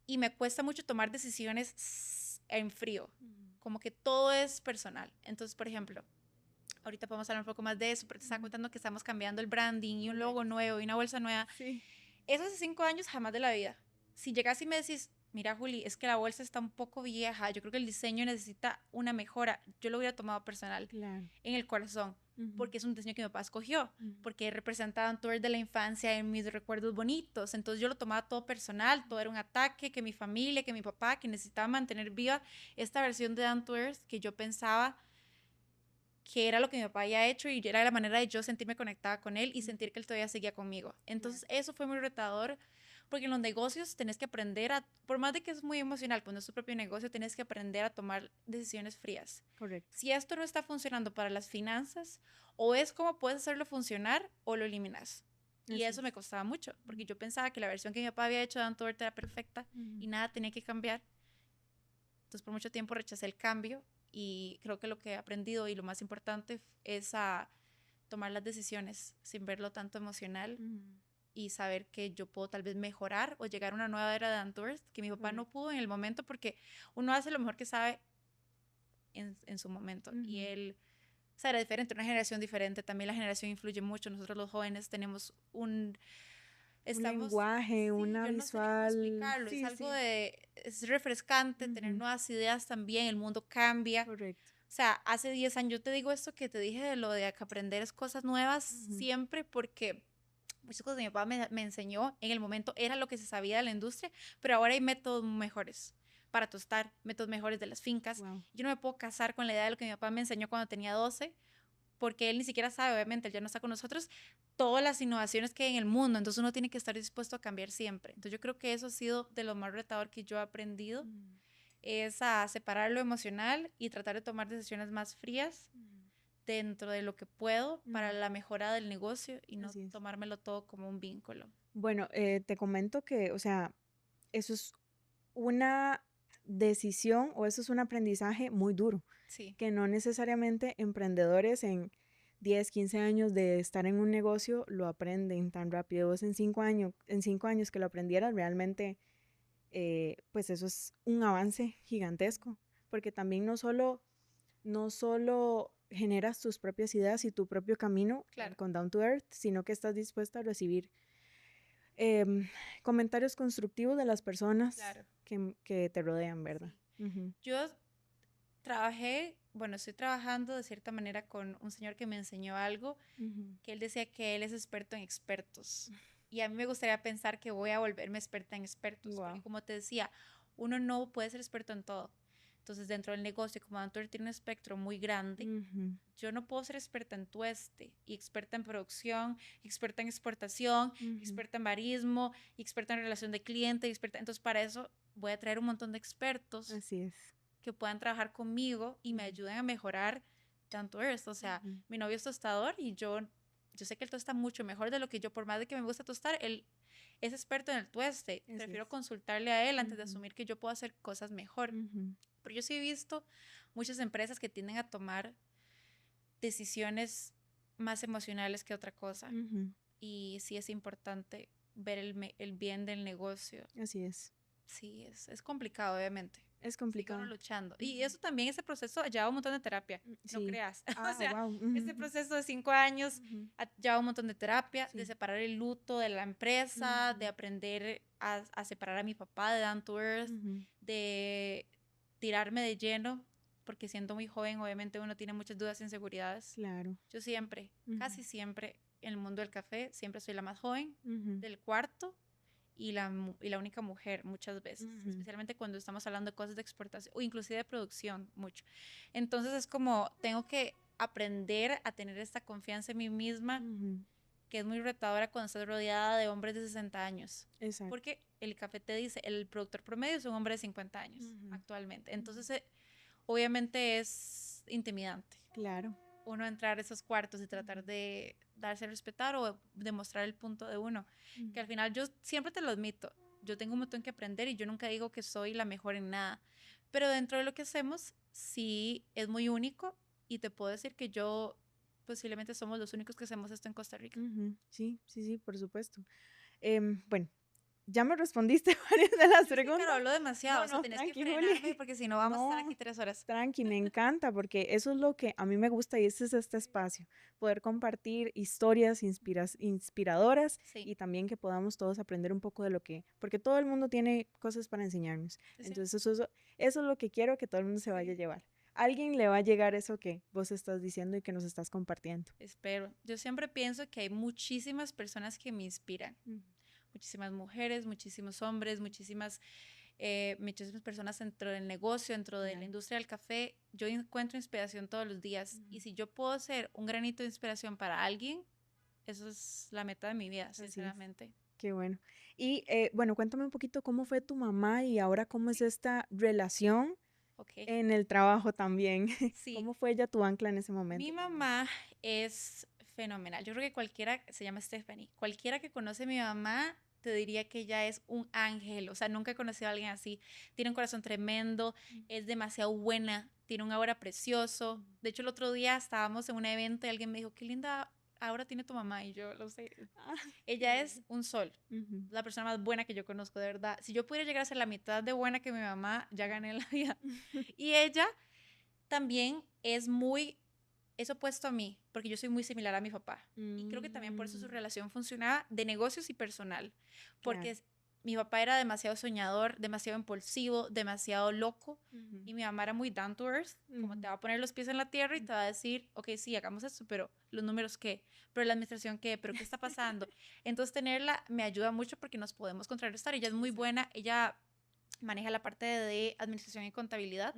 Speaker 2: y me cuesta mucho tomar decisiones en frío.
Speaker 1: Mm.
Speaker 2: Como que todo es personal. Entonces, por ejemplo, ahorita podemos hablar un poco más de eso, porque te estaba
Speaker 1: Ujú.
Speaker 2: contando que estamos cambiando el branding y un logo
Speaker 1: Correcto.
Speaker 2: nuevo y una bolsa nueva.
Speaker 1: Sí.
Speaker 2: Eso hace 5 años jamás de la vida. Si llegas y me decís, mira Juli, es que la bolsa está un poco vieja, yo creo que el diseño necesita una mejora, yo lo hubiera tomado personal,
Speaker 1: Claro.
Speaker 2: en el corazón,
Speaker 1: Ujú.
Speaker 2: porque es un diseño que mi papá escogió,
Speaker 1: Ujú.
Speaker 2: porque representaban todo el de la infancia en mis recuerdos bonitos, entonces yo lo tomaba todo personal, todo era un ataque, que mi familia, que mi papá, que necesitaba mantener viva esta versión de Down to Earth que yo pensaba que era lo que mi papá había hecho y era la manera de yo sentirme conectada con él y sentir que él todavía seguía conmigo.
Speaker 1: Claro.
Speaker 2: Entonces eso fue muy retador porque en los negocios tenés que aprender a, por más de que es muy emocional, cuando es tu propio negocio, tenés que aprender a tomar decisiones frías.
Speaker 1: Correcto.
Speaker 2: Si esto no está funcionando para las finanzas, o es cómo puedes hacerlo funcionar o lo eliminas. Y
Speaker 1: Así
Speaker 2: eso
Speaker 1: es.
Speaker 2: me costaba mucho, porque yo pensaba que la versión que mi papá había hecho de Antwerp era perfecta
Speaker 1: Ujú.
Speaker 2: y nada tenía que cambiar. Entonces por mucho tiempo rechacé el cambio y creo que lo que he aprendido y lo más importante es a tomar las decisiones sin verlo tanto emocional
Speaker 1: Ujú.
Speaker 2: y saber que yo puedo tal vez mejorar o llegar a una nueva era de Antwerp que mi papá no
Speaker 1: Correcto.
Speaker 2: pudo en el momento porque uno hace lo mejor que sabe en su momento y
Speaker 1: Ujú.
Speaker 2: él, o sea, era diferente, una generación diferente, también la generación influye mucho, nosotros los jóvenes tenemos un,
Speaker 1: Un
Speaker 2: estamos,
Speaker 1: lenguaje,
Speaker 2: sí,
Speaker 1: una
Speaker 2: yo no sé ni cómo
Speaker 1: visual.
Speaker 2: explicarlo, es
Speaker 1: Sí,
Speaker 2: algo
Speaker 1: sí.
Speaker 2: de, es refrescante tener
Speaker 1: Ujú.
Speaker 2: nuevas ideas también, el mundo cambia.
Speaker 1: Correcto.
Speaker 2: O sea, hace 10 años yo te digo esto que te dije de lo de que aprender es cosas nuevas
Speaker 1: Ujú.
Speaker 2: siempre porque muchas cosas que mi papá me enseñó en el momento era lo que se sabía de la industria, pero ahora hay métodos mejores para tostar, métodos mejores de las fincas.
Speaker 1: Wow.
Speaker 2: Yo no me puedo casar con la idea de lo que mi papá me enseñó cuando tenía 12 porque él ni siquiera sabe, obviamente, él ya no está con nosotros, todas las innovaciones que hay en el mundo, entonces uno tiene que estar dispuesto a cambiar siempre. Entonces yo creo que eso ha sido de lo más retador que yo he aprendido,
Speaker 1: Ujú.
Speaker 2: es a separar lo emocional y tratar de tomar decisiones más frías
Speaker 1: Ujú.
Speaker 2: dentro de lo que puedo para
Speaker 1: Ujú.
Speaker 2: la mejora del negocio y no
Speaker 1: Así es.
Speaker 2: tomármelo todo como un vínculo.
Speaker 1: Bueno, te comento que, o sea, eso es una decisión o eso es un aprendizaje muy duro,
Speaker 2: Sí,
Speaker 1: que no necesariamente emprendedores en 10, 15 años de estar en un negocio lo aprenden tan rápido. Vos en 5 años que lo aprendieras, realmente, pues eso es un avance gigantesco, porque también no solo generas tus propias ideas y tu propio camino
Speaker 2: claro,
Speaker 1: con Down to Earth, sino que estás dispuesta a recibir em, comentarios constructivos de las personas
Speaker 2: claro.
Speaker 1: que te rodean, ¿verdad?
Speaker 2: Sí.
Speaker 1: Ujú.
Speaker 2: Yo trabajé, bueno, estoy trabajando de cierta manera con un señor que me enseñó algo
Speaker 1: Ujú.
Speaker 2: que él decía que él es experto en expertos. Y a mí me gustaría pensar que voy a volverme experta en expertos, porque
Speaker 1: Wow.
Speaker 2: como te decía, uno no puede ser experto en todo. Entonces, dentro del negocio, como Antonio tiene un espectro muy grande,
Speaker 1: Ujú.
Speaker 2: yo no puedo ser experta en tueste, y experta en producción, experta en exportación,
Speaker 1: Ujú.
Speaker 2: experta en barismo, y experta en relación de cliente, y experta. Entonces, para eso voy a traer un montón de expertos
Speaker 1: Así es.
Speaker 2: que puedan trabajar conmigo y me
Speaker 1: Ujú.
Speaker 2: ayuden a mejorar tanto esto. O sea,
Speaker 1: Ujú.
Speaker 2: mi novio es tostador y yo sé que él tosta mucho mejor de lo que yo, por más de que me gusta tostar, él es experto en el tueste.
Speaker 1: Así
Speaker 2: Prefiero
Speaker 1: es.
Speaker 2: consultarle a él antes de
Speaker 1: Ujú.
Speaker 2: asumir que yo puedo hacer cosas mejor.
Speaker 1: Ujú.
Speaker 2: Pero yo sí he visto muchas empresas que tienden a tomar decisiones más emocionales que otra cosa.
Speaker 1: Ujú.
Speaker 2: Y sí es importante ver el bien del negocio.
Speaker 1: Así es.
Speaker 2: Sí, es complicado, obviamente.
Speaker 1: Es
Speaker 2: Sigue uno
Speaker 1: complicado.
Speaker 2: luchando. Y
Speaker 1: Ujú.
Speaker 2: eso también, ese proceso lleva un montón de terapia, no
Speaker 1: Sí.
Speaker 2: creas. O
Speaker 1: Ah,
Speaker 2: sea,
Speaker 1: wow.
Speaker 2: este proceso de 5 años lleva un montón de terapia, de
Speaker 1: Sí.
Speaker 2: separar el luto de la empresa, de
Speaker 1: Ujú.
Speaker 2: aprender a separar a mi papá de Down to Earth,
Speaker 1: Ujú.
Speaker 2: de tirarme de lleno, porque siendo muy joven, obviamente uno tiene muchas dudas e inseguridades.
Speaker 1: Claro.
Speaker 2: Yo siempre,
Speaker 1: Ujú.
Speaker 2: casi siempre, en el mundo del café, siempre soy la más joven
Speaker 1: Ujú.
Speaker 2: del cuarto y la única mujer muchas veces, especialmente cuando estamos hablando de cosas de exportación o inclusive de producción mucho. Entonces es como tengo que aprender a tener esta confianza en mí misma, que es muy retadora cuando estás rodeada de hombres de 60 años.
Speaker 1: Exacto.
Speaker 2: Porque el café te dice, el productor promedio es un hombre de 50 años actualmente. Entonces, obviamente es intimidante.
Speaker 1: Claro.
Speaker 2: Uno entrar a esos cuartos y tratar de darse a respetar o demostrar el punto de uno. Que al final yo siempre te lo admito, yo tengo un montón que aprender y yo nunca digo que soy la mejor en nada. Pero dentro de lo que hacemos, sí es muy único y te puedo decir que yo posiblemente somos los únicos que hacemos esto en Costa Rica.
Speaker 1: Sí, sí, sí, por supuesto. Bueno, ya me respondiste varias de las preguntas.
Speaker 2: Claro, hablo demasiado,
Speaker 1: No,
Speaker 2: o sea,
Speaker 1: no,
Speaker 2: tenés
Speaker 1: tranqui,
Speaker 2: que frenarme
Speaker 1: Juli.
Speaker 2: porque si no vamos a estar
Speaker 1: No,
Speaker 2: aquí 3 horas.
Speaker 1: tranqui, me encanta porque eso es lo que a mí me gusta y ese es este espacio, poder compartir historias inspiradoras
Speaker 2: Sí,
Speaker 1: y también que podamos todos aprender un poco de lo que, porque todo el mundo tiene cosas para enseñarnos.
Speaker 2: sí.
Speaker 1: Entonces eso es lo que quiero que todo el mundo se vaya a llevar. Alguien le va a llegar eso que vos estás diciendo y que nos estás compartiendo.
Speaker 2: Espero. Yo siempre pienso que hay muchísimas personas que me inspiran. Muchísimas mujeres, muchísimos hombres, muchísimas personas dentro del negocio, dentro de la industria del café. Yo encuentro inspiración todos los días y si yo puedo ser un granito de inspiración para alguien, eso es la meta de mi vida, sinceramente.
Speaker 1: Qué bueno. Y bueno, cuéntame un poquito cómo fue tu mamá y ahora cómo es esta relación en el trabajo también.
Speaker 2: Sí.
Speaker 1: ¿Cómo fue ella tu ancla en ese momento?
Speaker 2: Mi mamá es fenomenal. Yo creo que cualquiera, se llama Stephanie, cualquiera que conoce a mi mamá te diría que ella es un ángel. O sea, nunca he conocido a alguien así. Tiene un corazón tremendo, es demasiado buena, tiene un aura precioso. De hecho, el otro día estábamos en un evento y alguien me dijo, qué linda aura tiene tu mamá. Y yo lo sé. Ella es un sol, la persona más buena que yo conozco, de verdad. Si yo pudiera llegar a ser la mitad de buena que mi mamá, ya gané en la vida. Y ella también es opuesto a mí, porque yo soy muy similar a mi papá. Y creo que también por eso su relación funcionaba de negocios y personal, porque mi papá era demasiado soñador, demasiado impulsivo, demasiado loco, y mi mamá era muy down to earth, como te va a poner los pies en la tierra y te va a decir, ok, sí, hagamos esto, pero los números qué, pero la administración qué, pero qué está pasando. Entonces tenerla me ayuda mucho porque nos podemos contrarrestar. Ella es muy buena, ella maneja la parte de administración y contabilidad.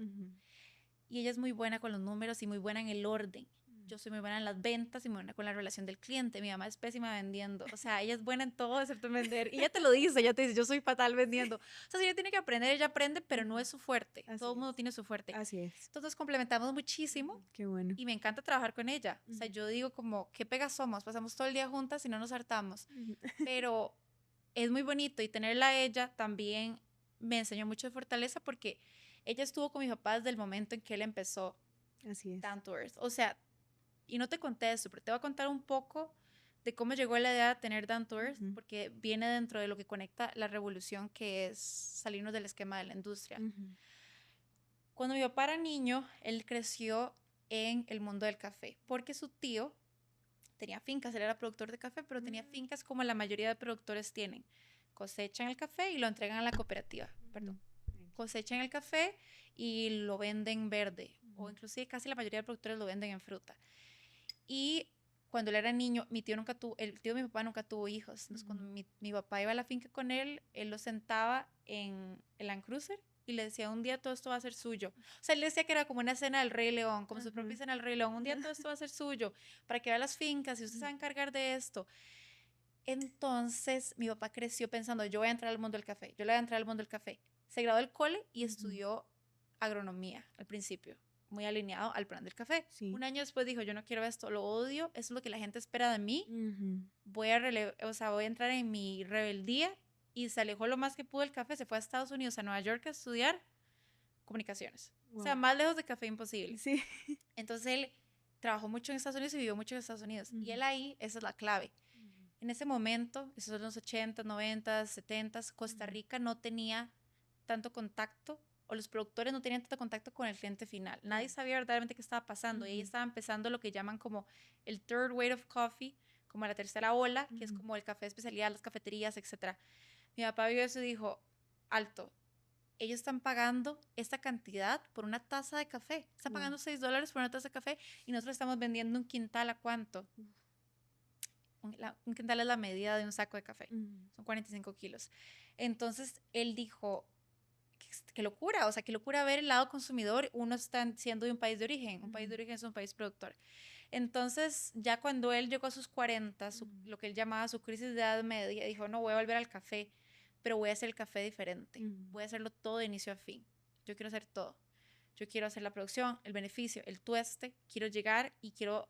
Speaker 2: Y ella es muy buena con los números y muy buena en el orden. Yo soy muy buena en las ventas y muy buena con la relación del cliente. Mi mamá es pésima vendiendo. O sea, ella es buena en todo excepto en vender. Y ella te lo dice, ella te dice, yo soy fatal vendiendo. O sea, si ella tiene que aprender, ella aprende, pero no es su fuerte. Todo el mundo tiene su fuerte.
Speaker 1: Así es.
Speaker 2: Entonces complementamos muchísimo.
Speaker 1: Qué bueno.
Speaker 2: Y me encanta trabajar con ella. O sea, yo digo como, qué pegas somos. Pasamos todo el día juntas y no nos hartamos. Pero es muy bonito y tenerla a ella también me enseñó mucho de fortaleza porque ella estuvo con mi papá desde el momento en que él empezó.
Speaker 1: Así es.
Speaker 2: Down to earth. O sea, y no te conté eso, pero te voy a contar un poco de cómo llegó la idea de tener Down to Earth, porque viene dentro de lo que conecta la revolución, que es salirnos del esquema de la industria. Cuando mi papá era niño, él creció en el mundo del café, porque su tío tenía fincas, él era productor de café, pero tenía fincas como la mayoría de productores tienen. Cosechan el café y lo entregan a la cooperativa, perdón. Cosechan el café y lo venden verde, o inclusive casi la mayoría de productores lo venden en fruta. Y cuando él era niño, el tío de mi papá nunca tuvo hijos. Entonces, cuando mi papá iba a la finca con él lo sentaba en el Land Cruiser y le decía, un día todo esto va a ser suyo. O sea, él decía que era como una escena del Rey León, como su propia escena del Rey León. Un día todo esto va a ser suyo, para que vea las fincas y usted se va a encargar de esto. Entonces, mi papá creció pensando, yo voy a entrar al mundo del café, yo le voy a entrar al mundo del café. Se graduó del cole y estudió agronomía al principio, muy alineado al plan del café. Un año después dijo, yo no quiero esto, lo odio, eso es lo que la gente espera de mí, voy a entrar en mi rebeldía, y se alejó lo más que pudo del café, se fue a Estados Unidos, a Nueva York, a estudiar comunicaciones. O sea, más lejos de café imposible. Entonces él trabajó mucho en Estados Unidos y vivió mucho en Estados Unidos. Y él ahí, esa es la clave. En ese momento, esos son los 80, 90, 70, Costa Rica no tenía tanto contacto, o los productores no tenían tanto contacto con el cliente final. Nadie sabía verdaderamente qué estaba pasando. Y ahí estaba empezando lo que llaman como el third wave of coffee, como la tercera ola, que es como el café de especialidad, las cafeterías, etc. Mi papá vio eso y dijo, alto, ellos están pagando esta cantidad por una taza de café. Están pagando $6 por una taza de café y nosotros estamos vendiendo un quintal, ¿a cuánto? un quintal es la medida de un saco de café, son 45 kilos. Entonces él dijo, qué locura, o sea, qué locura ver el lado consumidor, uno está siendo de un país de origen, un país de origen es un país productor. Entonces, ya cuando él llegó a sus 40, lo que él llamaba su crisis de edad media, dijo, no, voy a volver al café, pero voy a hacer el café diferente, voy a hacerlo todo de inicio a fin, yo quiero hacer todo. Yo quiero hacer la producción, el beneficio, el tueste, quiero llegar y quiero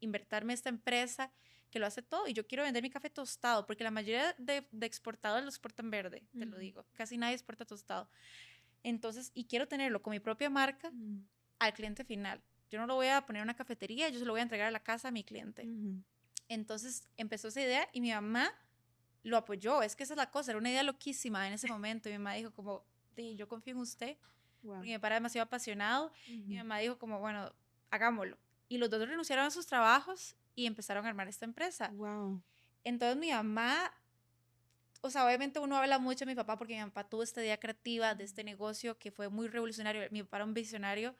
Speaker 2: invertirme en esta empresa que lo hace todo y yo quiero vender mi café tostado, porque la mayoría de exportadores lo exportan verde, te lo digo, casi nadie exporta tostado. Entonces, y quiero tenerlo con mi propia marca al cliente final. Yo no lo voy a poner en una cafetería, yo se lo voy a entregar a la casa a mi cliente. Entonces empezó esa idea y mi mamá lo apoyó, es que esa es la cosa, era una idea loquísima en ese momento y mi mamá dijo como, yo confío en usted. Wow. Porque mi papá era demasiado apasionado y mi mamá dijo como, bueno, hagámoslo. Y los dos renunciaron a sus trabajos y empezaron a armar esta empresa.
Speaker 1: Wow.
Speaker 2: Entonces mi mamá, o sea, obviamente uno habla mucho de mi papá porque mi papá tuvo esta idea creativa de este negocio que fue muy revolucionario. Mi papá era un visionario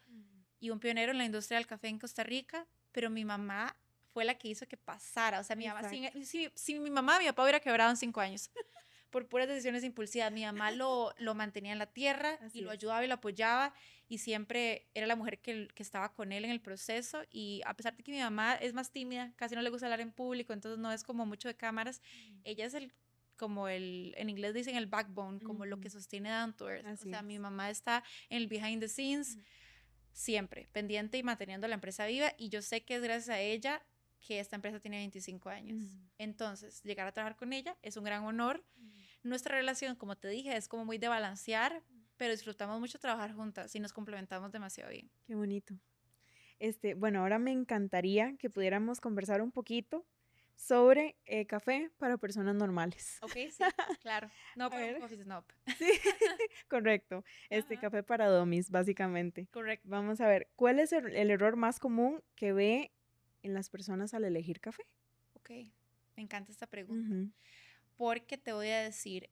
Speaker 2: y un pionero en la industria del café en Costa Rica, pero mi mamá fue la que hizo que pasara. O sea, mi mamá, sin mi mamá, mi papá hubiera quebrado en 5 años. Por puras decisiones impulsivas. Mi mamá lo mantenía en la tierra y lo ayudaba y lo apoyaba y siempre era la mujer que estaba con él en el proceso y a pesar de que mi mamá es más tímida, casi no le gusta hablar en público, entonces no es como mucho de cámaras, ella es en inglés dicen el backbone, como lo que sostiene Down to Earth. O sea, mi mamá está en el behind the scenes siempre, pendiente y manteniendo la empresa viva y yo sé que es gracias a ella que esta empresa tiene 25 años. Entonces, llegar a trabajar con ella es un gran honor. Nuestra relación, como te dije, es como muy de balancear, pero disfrutamos mucho trabajar juntas y nos complementamos demasiado bien.
Speaker 1: Qué bonito. Bueno, ahora me encantaría que pudiéramos conversar un poquito sobre café para personas normales.
Speaker 2: Ok, sí, claro. No para un coffee snob.
Speaker 1: Sí, correcto. Café para domis, básicamente.
Speaker 2: Correcto.
Speaker 1: Vamos a ver, ¿cuál es el error más común que ve en las personas al elegir café?
Speaker 2: Ok, me encanta esta pregunta. Porque te voy a decir,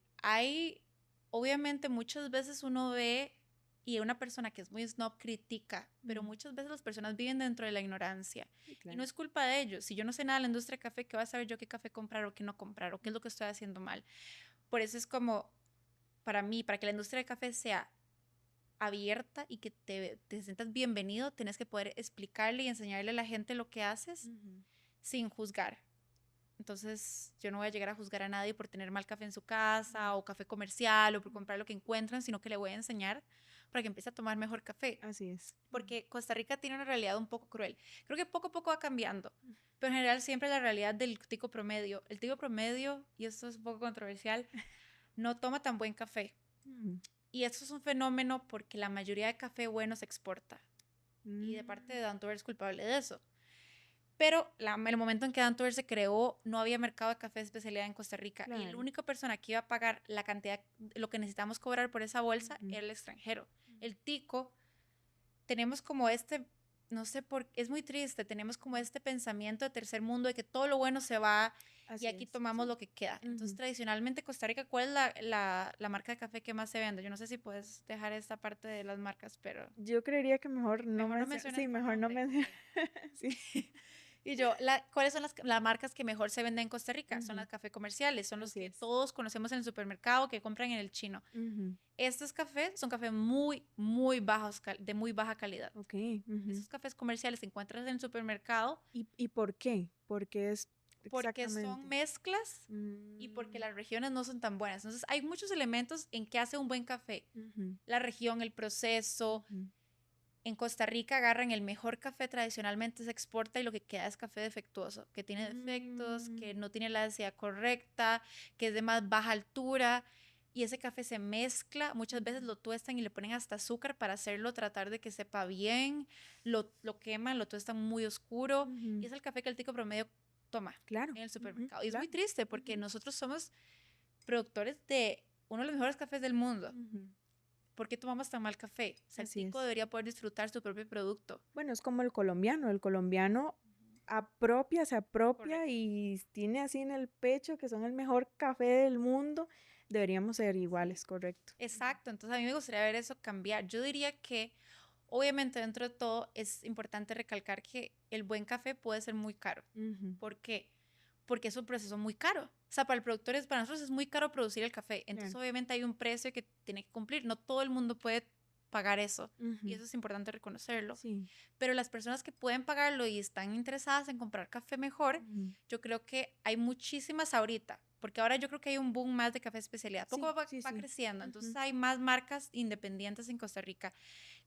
Speaker 2: obviamente muchas veces uno ve y una persona que es muy snob critica, pero muchas veces las personas viven dentro de la ignorancia. Sí, claro. Y no es culpa de ellos. Si yo no sé nada de la industria del café, ¿qué voy a saber yo qué café comprar o qué no comprar? ¿O qué es lo que estoy haciendo mal? Por eso es como, para mí, para que la industria del café sea abierta y que te sientas bienvenido, tienes que poder explicarle y enseñarle a la gente lo que haces sin juzgar. Entonces, yo no voy a llegar a juzgar a nadie por tener mal café en su casa o café comercial o por comprar lo que encuentran, sino que le voy a enseñar para que empiece a tomar mejor café.
Speaker 1: Así es.
Speaker 2: Porque Costa Rica tiene una realidad un poco cruel. Creo que poco a poco va cambiando, pero en general siempre la realidad del tico promedio. El tico promedio, y esto es un poco controversial, no toma tan buen café. Y esto es un fenómeno porque la mayoría de café bueno se exporta. Y de parte de Dantover es culpable de eso. Pero el momento en que Dantover se creó, no había mercado de café de especialidad en Costa Rica. Claro. Y la única persona que iba a pagar la cantidad, lo que necesitamos cobrar por esa bolsa, era el extranjero. El tico, tenemos como no sé por qué, es muy triste, tenemos como este pensamiento de tercer mundo de que todo lo bueno se va y aquí tomamos lo que queda. Entonces, tradicionalmente, Costa Rica, ¿cuál es la marca de café que más se vende? Yo no sé si puedes dejar esta parte de las marcas, pero...
Speaker 1: Yo creería que mejor no
Speaker 2: menciones.
Speaker 1: Sí, mejor no menciones. Sí.
Speaker 2: Y yo, ¿cuáles son las marcas que mejor se venden en Costa Rica? Son las cafés comerciales, son los que todos conocemos en el supermercado, que compran en el chino. Estos cafés son cafés muy, muy bajos, de muy baja calidad. Esos cafés comerciales se encuentran en el supermercado.
Speaker 1: ¿Y por qué? Porque
Speaker 2: son mezclas y porque las regiones no son tan buenas. Entonces, hay muchos elementos en que hace un buen café. La región, el proceso. En Costa Rica agarran el mejor café, tradicionalmente se exporta y lo que queda es café defectuoso, que tiene defectos, que no tiene la densidad correcta, que es de más baja altura y ese café se mezcla, muchas veces lo tuestan y le ponen hasta azúcar para hacerlo, tratar de que sepa bien, lo queman, lo tuestan muy oscuro y es el café que el tico promedio toma en el supermercado. Y es muy triste porque nosotros somos productores de uno de los mejores cafés del mundo. ¿Por qué tomamos tan mal café? O sea, el tico debería poder disfrutar su propio producto.
Speaker 1: Bueno, es como el colombiano. El colombiano se apropia y tiene así en el pecho que son el mejor café del mundo. Deberíamos ser iguales, correcto.
Speaker 2: Exacto. Entonces, a mí me gustaría ver eso cambiar. Yo diría que, obviamente, dentro de todo, es importante recalcar que el buen café puede ser muy caro. ¿Por qué? porque es un proceso muy caro. O sea, para el productor, para nosotros es muy caro producir el café. Entonces,
Speaker 1: Claro.
Speaker 2: obviamente hay un precio que tiene que cumplir. No todo el mundo puede pagar eso. Y
Speaker 1: Ujú.
Speaker 2: eso es importante reconocerlo.
Speaker 1: Sí.
Speaker 2: Pero las personas que pueden pagarlo y están interesadas en comprar café mejor,
Speaker 1: Ujú.
Speaker 2: yo creo que hay muchísimas ahorita, porque ahora yo creo que hay un boom más de café especialidad. Poco
Speaker 1: Sí,
Speaker 2: va,
Speaker 1: sí,
Speaker 2: va
Speaker 1: sí.
Speaker 2: creciendo, entonces
Speaker 1: Ujú.
Speaker 2: hay más marcas independientes en Costa Rica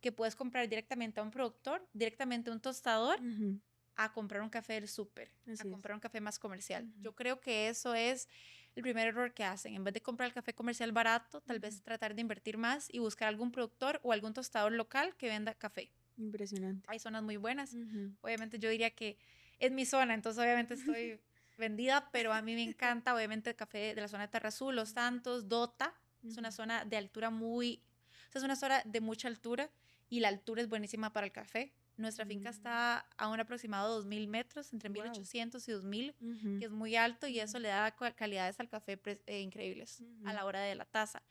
Speaker 2: que puedes comprar directamente a un productor, directamente a un tostador,
Speaker 1: Ujú.
Speaker 2: a comprar un café del súper, a
Speaker 1: Así es.
Speaker 2: comprar un café más comercial.
Speaker 1: Ujú.
Speaker 2: Yo creo que eso es el primer error que hacen. En vez de comprar el café comercial barato, tal vez
Speaker 1: Ujú.
Speaker 2: tratar de invertir más y buscar algún productor o algún tostador local que venda café.
Speaker 1: Impresionante.
Speaker 2: Hay zonas muy buenas.
Speaker 1: Ujú.
Speaker 2: Obviamente yo diría que es mi zona, entonces obviamente estoy vendida, pero a mí me encanta obviamente el café de la zona de Tarrazú, Los Santos, Dota. Es una
Speaker 1: Ujú.
Speaker 2: zona de altura muy, o sea, es una zona de mucha altura y la altura es buenísima para el café. Nuestra finca está a un aproximado de 2000 metros, entre
Speaker 1: Wow.
Speaker 2: 1800 y 2000,
Speaker 1: Ujú.
Speaker 2: que es muy alto y eso
Speaker 1: Ujú.
Speaker 2: le da calidades al café increíbles a
Speaker 1: Ujú.
Speaker 2: la hora de la taza.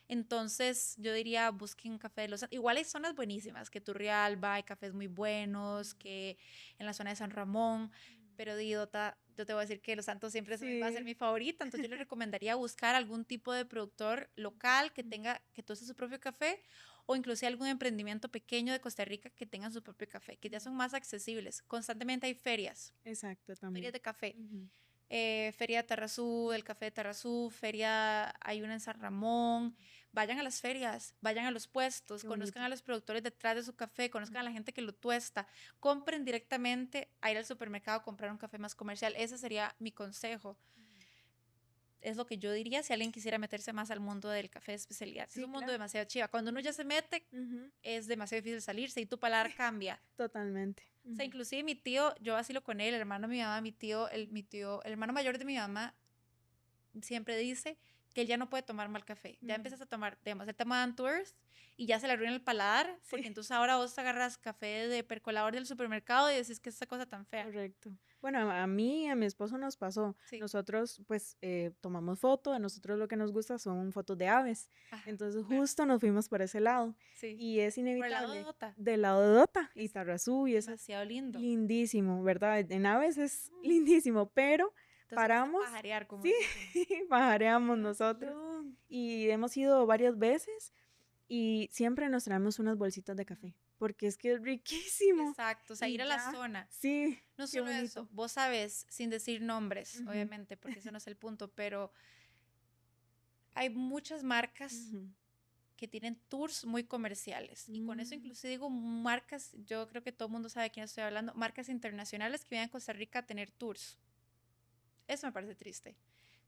Speaker 2: Entonces, yo diría, busquen café de los... Igual hay zonas buenísimas, que Turrialba, hay cafés muy buenos, que en la zona de San Ramón, pero de Idota, yo te voy a decir que Los Santos siempre va a ser
Speaker 1: Sí.
Speaker 2: mi favorita, entonces yo le recomendaría buscar algún tipo de productor local que tenga, que tueste su propio café, o inclusive algún emprendimiento pequeño de Costa Rica que tenga su propio café, que ya son más accesibles. Constantemente hay ferias,
Speaker 1: Exacto,
Speaker 2: ferias
Speaker 1: también.
Speaker 2: de café.
Speaker 1: Ujú.
Speaker 2: Feria de Tarrazú, el café de Tarrazú, feria, hay una en San Ramón. Vayan a las ferias, vayan a los puestos,
Speaker 1: Qué
Speaker 2: conozcan
Speaker 1: bonito.
Speaker 2: a los productores detrás de su café, conozcan a la
Speaker 1: Ujú.
Speaker 2: gente que lo tuesta, compren directamente a ir al supermercado a comprar un café más comercial. Ese sería mi consejo. Es lo que yo diría si alguien quisiera meterse más al mundo del café de especialidad. Es
Speaker 1: Sí,
Speaker 2: un mundo
Speaker 1: claro.
Speaker 2: demasiado chiva. Cuando uno ya se mete,
Speaker 1: Ujú.
Speaker 2: es demasiado difícil salirse y tu paladar cambia.
Speaker 1: Totalmente.
Speaker 2: O sea,
Speaker 1: Ujú.
Speaker 2: inclusive mi tío, yo vacilo con él, el hermano de mi mamá, el hermano mayor de mi mamá, siempre dice que él ya no puede tomar mal café. Ya
Speaker 1: Ujú.
Speaker 2: empiezas a tomar, digamos, él toma Tours y ya se le arruina el paladar, porque
Speaker 1: Sí,
Speaker 2: entonces ahora vos agarras café de percolador del supermercado y decís que es esa cosa tan fea.
Speaker 1: correcto. Bueno, a mí y a mi esposo nos pasó.
Speaker 2: Sí,
Speaker 1: Nosotros, pues, tomamos foto. A nosotros lo que nos gusta son fotos de aves.
Speaker 2: ajá,
Speaker 1: Entonces,
Speaker 2: claro,
Speaker 1: justo nos fuimos por ese lado.
Speaker 2: sí.
Speaker 1: Y es
Speaker 2: Por el lado de
Speaker 1: inevitable.
Speaker 2: Dota,
Speaker 1: Del lado de Dota y
Speaker 2: es
Speaker 1: Tarrazú y eso es
Speaker 2: demasiado lindo.
Speaker 1: lindísimo, ¿verdad? En aves es
Speaker 2: Mm.
Speaker 1: lindísimo, pero
Speaker 2: Entonces vas a
Speaker 1: paramos,
Speaker 2: pajarear, como
Speaker 1: sí,
Speaker 2: dicen.
Speaker 1: pajareamos
Speaker 2: ¡Qué
Speaker 1: nosotros.
Speaker 2: vacilón!
Speaker 1: Y hemos ido varias veces y siempre nos traemos unas bolsitas de café, porque es que es riquísimo.
Speaker 2: Exacto, o sea, ir
Speaker 1: Y
Speaker 2: a la
Speaker 1: ya,
Speaker 2: zona.
Speaker 1: sí,
Speaker 2: No
Speaker 1: qué
Speaker 2: solo eso,
Speaker 1: bonito.
Speaker 2: vos sabes, sin decir nombres,
Speaker 1: Ujú.
Speaker 2: obviamente, porque ese no es el punto, pero hay muchas marcas
Speaker 1: Ujú.
Speaker 2: que tienen tours muy comerciales. Y con eso
Speaker 1: Mm.
Speaker 2: inclusive digo marcas, yo creo que todo el mundo sabe de quién estoy hablando, marcas internacionales que vienen a Costa Rica a tener tours. Eso me parece triste.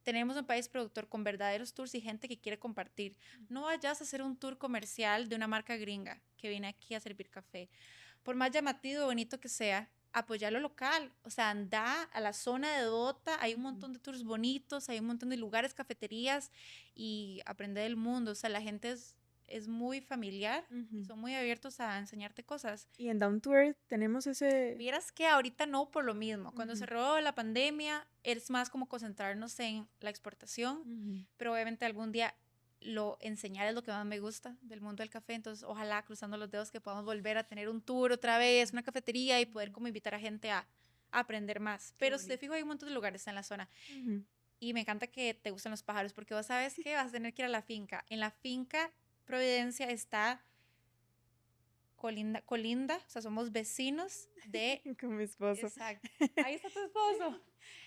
Speaker 2: Tenemos un país productor con verdaderos tours y gente que quiere compartir. No vayas a hacer un tour comercial de una marca gringa que viene aquí a servir café. Por más llamativo y bonito que sea, apoyar lo local. O sea, anda a la zona de Dota, hay un
Speaker 1: Ujú.
Speaker 2: montón de tours bonitos, hay un montón de lugares, cafeterías y aprender del mundo. O sea, la gente es muy familiar y
Speaker 1: Ujú.
Speaker 2: son muy abiertos a enseñarte cosas.
Speaker 1: Y en Down Tour tenemos ese...
Speaker 2: Vieras que ahorita no por lo mismo. Cuando
Speaker 1: Ujú.
Speaker 2: cerró la pandemia, es más como concentrarnos en la exportación,
Speaker 1: Ujú.
Speaker 2: pero obviamente algún día lo enseñar es lo que más me gusta del mundo del café. Entonces, ojalá cruzando los dedos que podamos volver a tener un tour otra vez, una cafetería y poder como invitar a gente a aprender más.
Speaker 1: Qué
Speaker 2: Pero si te
Speaker 1: bonito.
Speaker 2: fijo, hay un montón de lugares en la zona.
Speaker 1: Ujú.
Speaker 2: Y me encanta que te gustan los pájaros, porque vos sabes que vas a tener que ir a la finca. En la finca Providencia está colinda, o sea, somos vecinos de...
Speaker 1: Con mi esposo.
Speaker 2: Exacto. Ahí está tu esposo.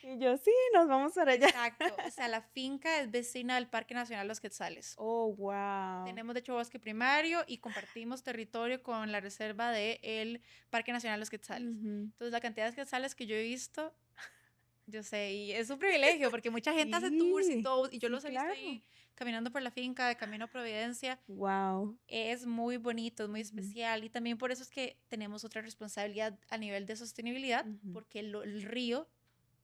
Speaker 1: Y yo, sí, nos vamos para allá.
Speaker 2: Exacto. O sea, la finca es vecina del Parque Nacional Los Quetzales.
Speaker 1: Oh, wow.
Speaker 2: Tenemos de hecho bosque primario y compartimos territorio con la reserva del Parque Nacional Los Quetzales.
Speaker 1: Ujú.
Speaker 2: Entonces, la cantidad de quetzales que yo he visto, yo sé, y es un privilegio porque mucha gente hace tours y
Speaker 1: Sí,
Speaker 2: todo, y yo
Speaker 1: sí,
Speaker 2: los he visto
Speaker 1: claro.
Speaker 2: ahí caminando por la finca, de camino a Providencia.
Speaker 1: Wow.
Speaker 2: Es muy bonito, es muy
Speaker 1: Ujú.
Speaker 2: especial y también por eso es que tenemos otra responsabilidad a nivel de sostenibilidad,
Speaker 1: Ujú.
Speaker 2: porque el río,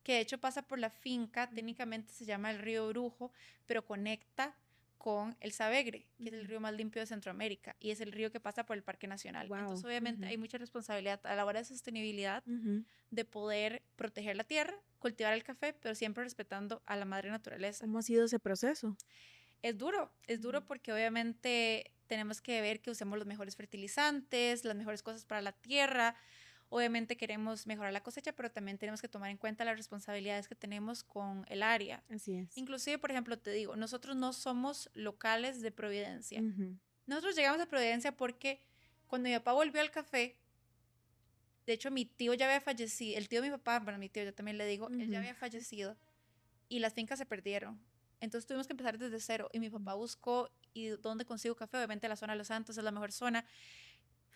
Speaker 2: que de hecho pasa por la finca,
Speaker 1: Ujú.
Speaker 2: técnicamente se llama el río Brujo, pero conecta con el Savegre, que es el
Speaker 1: Ujú.
Speaker 2: río más limpio de Centroamérica y es el río que pasa por el Parque Nacional. Entonces,
Speaker 1: Wow.
Speaker 2: obviamente,
Speaker 1: Ujú.
Speaker 2: hay mucha responsabilidad a la hora de sostenibilidad
Speaker 1: Ujú.
Speaker 2: de poder proteger la tierra, cultivar el café, pero siempre respetando a la madre naturaleza.
Speaker 1: ¿Cómo ha sido ese proceso?
Speaker 2: Es
Speaker 1: Ujú.
Speaker 2: duro porque obviamente tenemos que ver que usemos los mejores fertilizantes, las mejores cosas para la tierra. Obviamente queremos mejorar la cosecha, pero también tenemos que tomar en cuenta las responsabilidades que tenemos con el área.
Speaker 1: Así es.
Speaker 2: Inclusive, por ejemplo, te digo, nosotros no somos locales de Providencia.
Speaker 1: Ujú.
Speaker 2: Nosotros llegamos a Providencia porque cuando mi papá volvió al café, de hecho mi tío ya había fallecido, el tío de mi papá, bueno, mi tío yo también le digo, él ya
Speaker 1: Ujú.
Speaker 2: había fallecido y las fincas se perdieron. Entonces tuvimos que empezar desde cero y mi papá buscó y dónde consigo café, obviamente la zona de Los Santos es la mejor zona.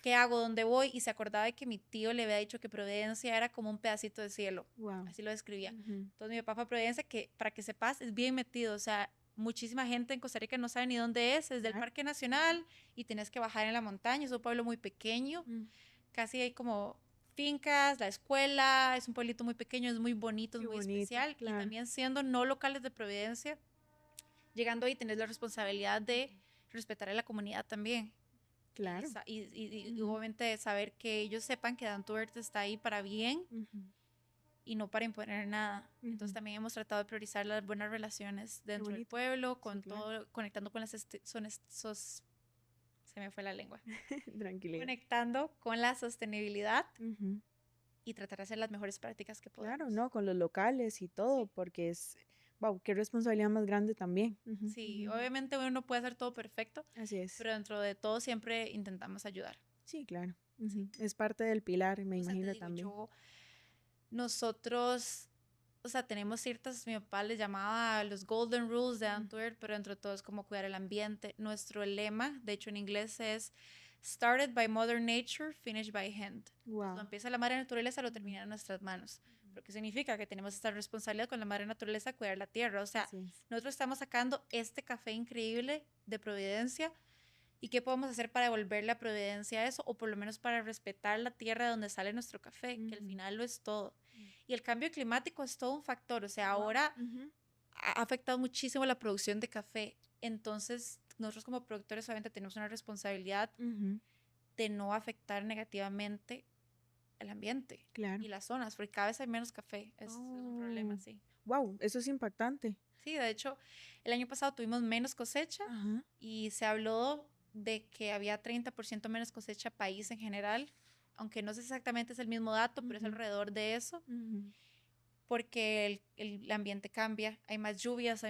Speaker 2: ¿Qué hago? ¿Dónde voy? Y se acordaba de que mi tío le había dicho que Providencia era como un pedacito de cielo.
Speaker 1: Wow.
Speaker 2: Así lo describía.
Speaker 1: Ujú.
Speaker 2: Entonces mi papá fue a Providencia, que para que sepas es bien metido, o sea, muchísima gente en Costa Rica no sabe ni dónde es del
Speaker 1: Claro.
Speaker 2: Parque Nacional y tenés que bajar en la montaña, es un pueblo muy pequeño,
Speaker 1: Mm.
Speaker 2: casi hay como fincas, la escuela, es un pueblito muy pequeño, es muy bonito, es
Speaker 1: Qué
Speaker 2: muy
Speaker 1: bonito,
Speaker 2: especial y
Speaker 1: claro.
Speaker 2: también siendo no locales de Providencia, llegando ahí tenés la responsabilidad de respetar a la comunidad también.
Speaker 1: Claro.
Speaker 2: Y
Speaker 1: Ujú.
Speaker 2: obviamente saber que ellos sepan que Down to Earth está ahí para bien
Speaker 1: Ujú.
Speaker 2: y no para imponer nada. Entonces
Speaker 1: Ujú.
Speaker 2: también hemos tratado de priorizar las buenas relaciones
Speaker 1: Qué
Speaker 2: dentro del
Speaker 1: bonito.
Speaker 2: pueblo,
Speaker 1: Sí,
Speaker 2: con
Speaker 1: claro.
Speaker 2: todo, conectando con se me fue la lengua,
Speaker 1: Tranquilidad.
Speaker 2: conectando con la sostenibilidad
Speaker 1: Ujú.
Speaker 2: y tratar de hacer las mejores prácticas que
Speaker 1: Claro,
Speaker 2: podemos.
Speaker 1: ¿no? Con los locales y todo,
Speaker 2: Sí.
Speaker 1: porque es, wow, qué responsabilidad más grande también. Ujú,
Speaker 2: Sí,
Speaker 1: ujú.
Speaker 2: obviamente uno no puede hacer todo perfecto,
Speaker 1: Así es.
Speaker 2: pero dentro de todo siempre intentamos ayudar.
Speaker 1: Sí, claro.
Speaker 2: Sí.
Speaker 1: Ujú. Es parte del pilar, me
Speaker 2: O sea, te
Speaker 1: imagino
Speaker 2: digo,
Speaker 1: también.
Speaker 2: nosotros, o sea, tenemos ciertas, mi papá les llamaba los golden rules de
Speaker 1: Mm.
Speaker 2: Antwerp, pero entre todo es como cuidar el ambiente. Nuestro lema, de hecho en inglés es Started by Mother Nature, Finished by Hand. Entonces, lo
Speaker 1: Wow.
Speaker 2: empieza la madre naturaleza, lo
Speaker 1: Ujú.
Speaker 2: termina en nuestras manos. ¿Pero qué significa? Que tenemos esta responsabilidad con la madre naturaleza, cuidar la tierra. O sea,
Speaker 1: Así es.
Speaker 2: nosotros estamos sacando este café increíble de Providencia. ¿Y qué podemos hacer para devolverle a Providencia eso? O por lo menos para respetar la tierra de donde sale nuestro café, que al
Speaker 1: Ujú.
Speaker 2: final lo es todo.
Speaker 1: Mm.
Speaker 2: Y el cambio climático es todo un factor. O sea,
Speaker 1: Wow.
Speaker 2: ahora
Speaker 1: Ujú.
Speaker 2: ha afectado muchísimo la producción de café. Entonces, nosotros como productores obviamente tenemos una responsabilidad
Speaker 1: Ujú.
Speaker 2: de no afectar negativamente el ambiente
Speaker 1: Claro.
Speaker 2: y las zonas, porque cada vez hay menos café. Es un problema,
Speaker 1: Oh,
Speaker 2: sí.
Speaker 1: wow, eso es impactante.
Speaker 2: Sí, de hecho, el año pasado tuvimos menos cosecha
Speaker 1: Ajá.
Speaker 2: y se habló de que había 30% menos cosecha país en general, aunque no sé exactamente es el mismo dato, pero es
Speaker 1: Ujú.
Speaker 2: alrededor de eso,
Speaker 1: Ujú.
Speaker 2: porque el ambiente cambia, hay más lluvias,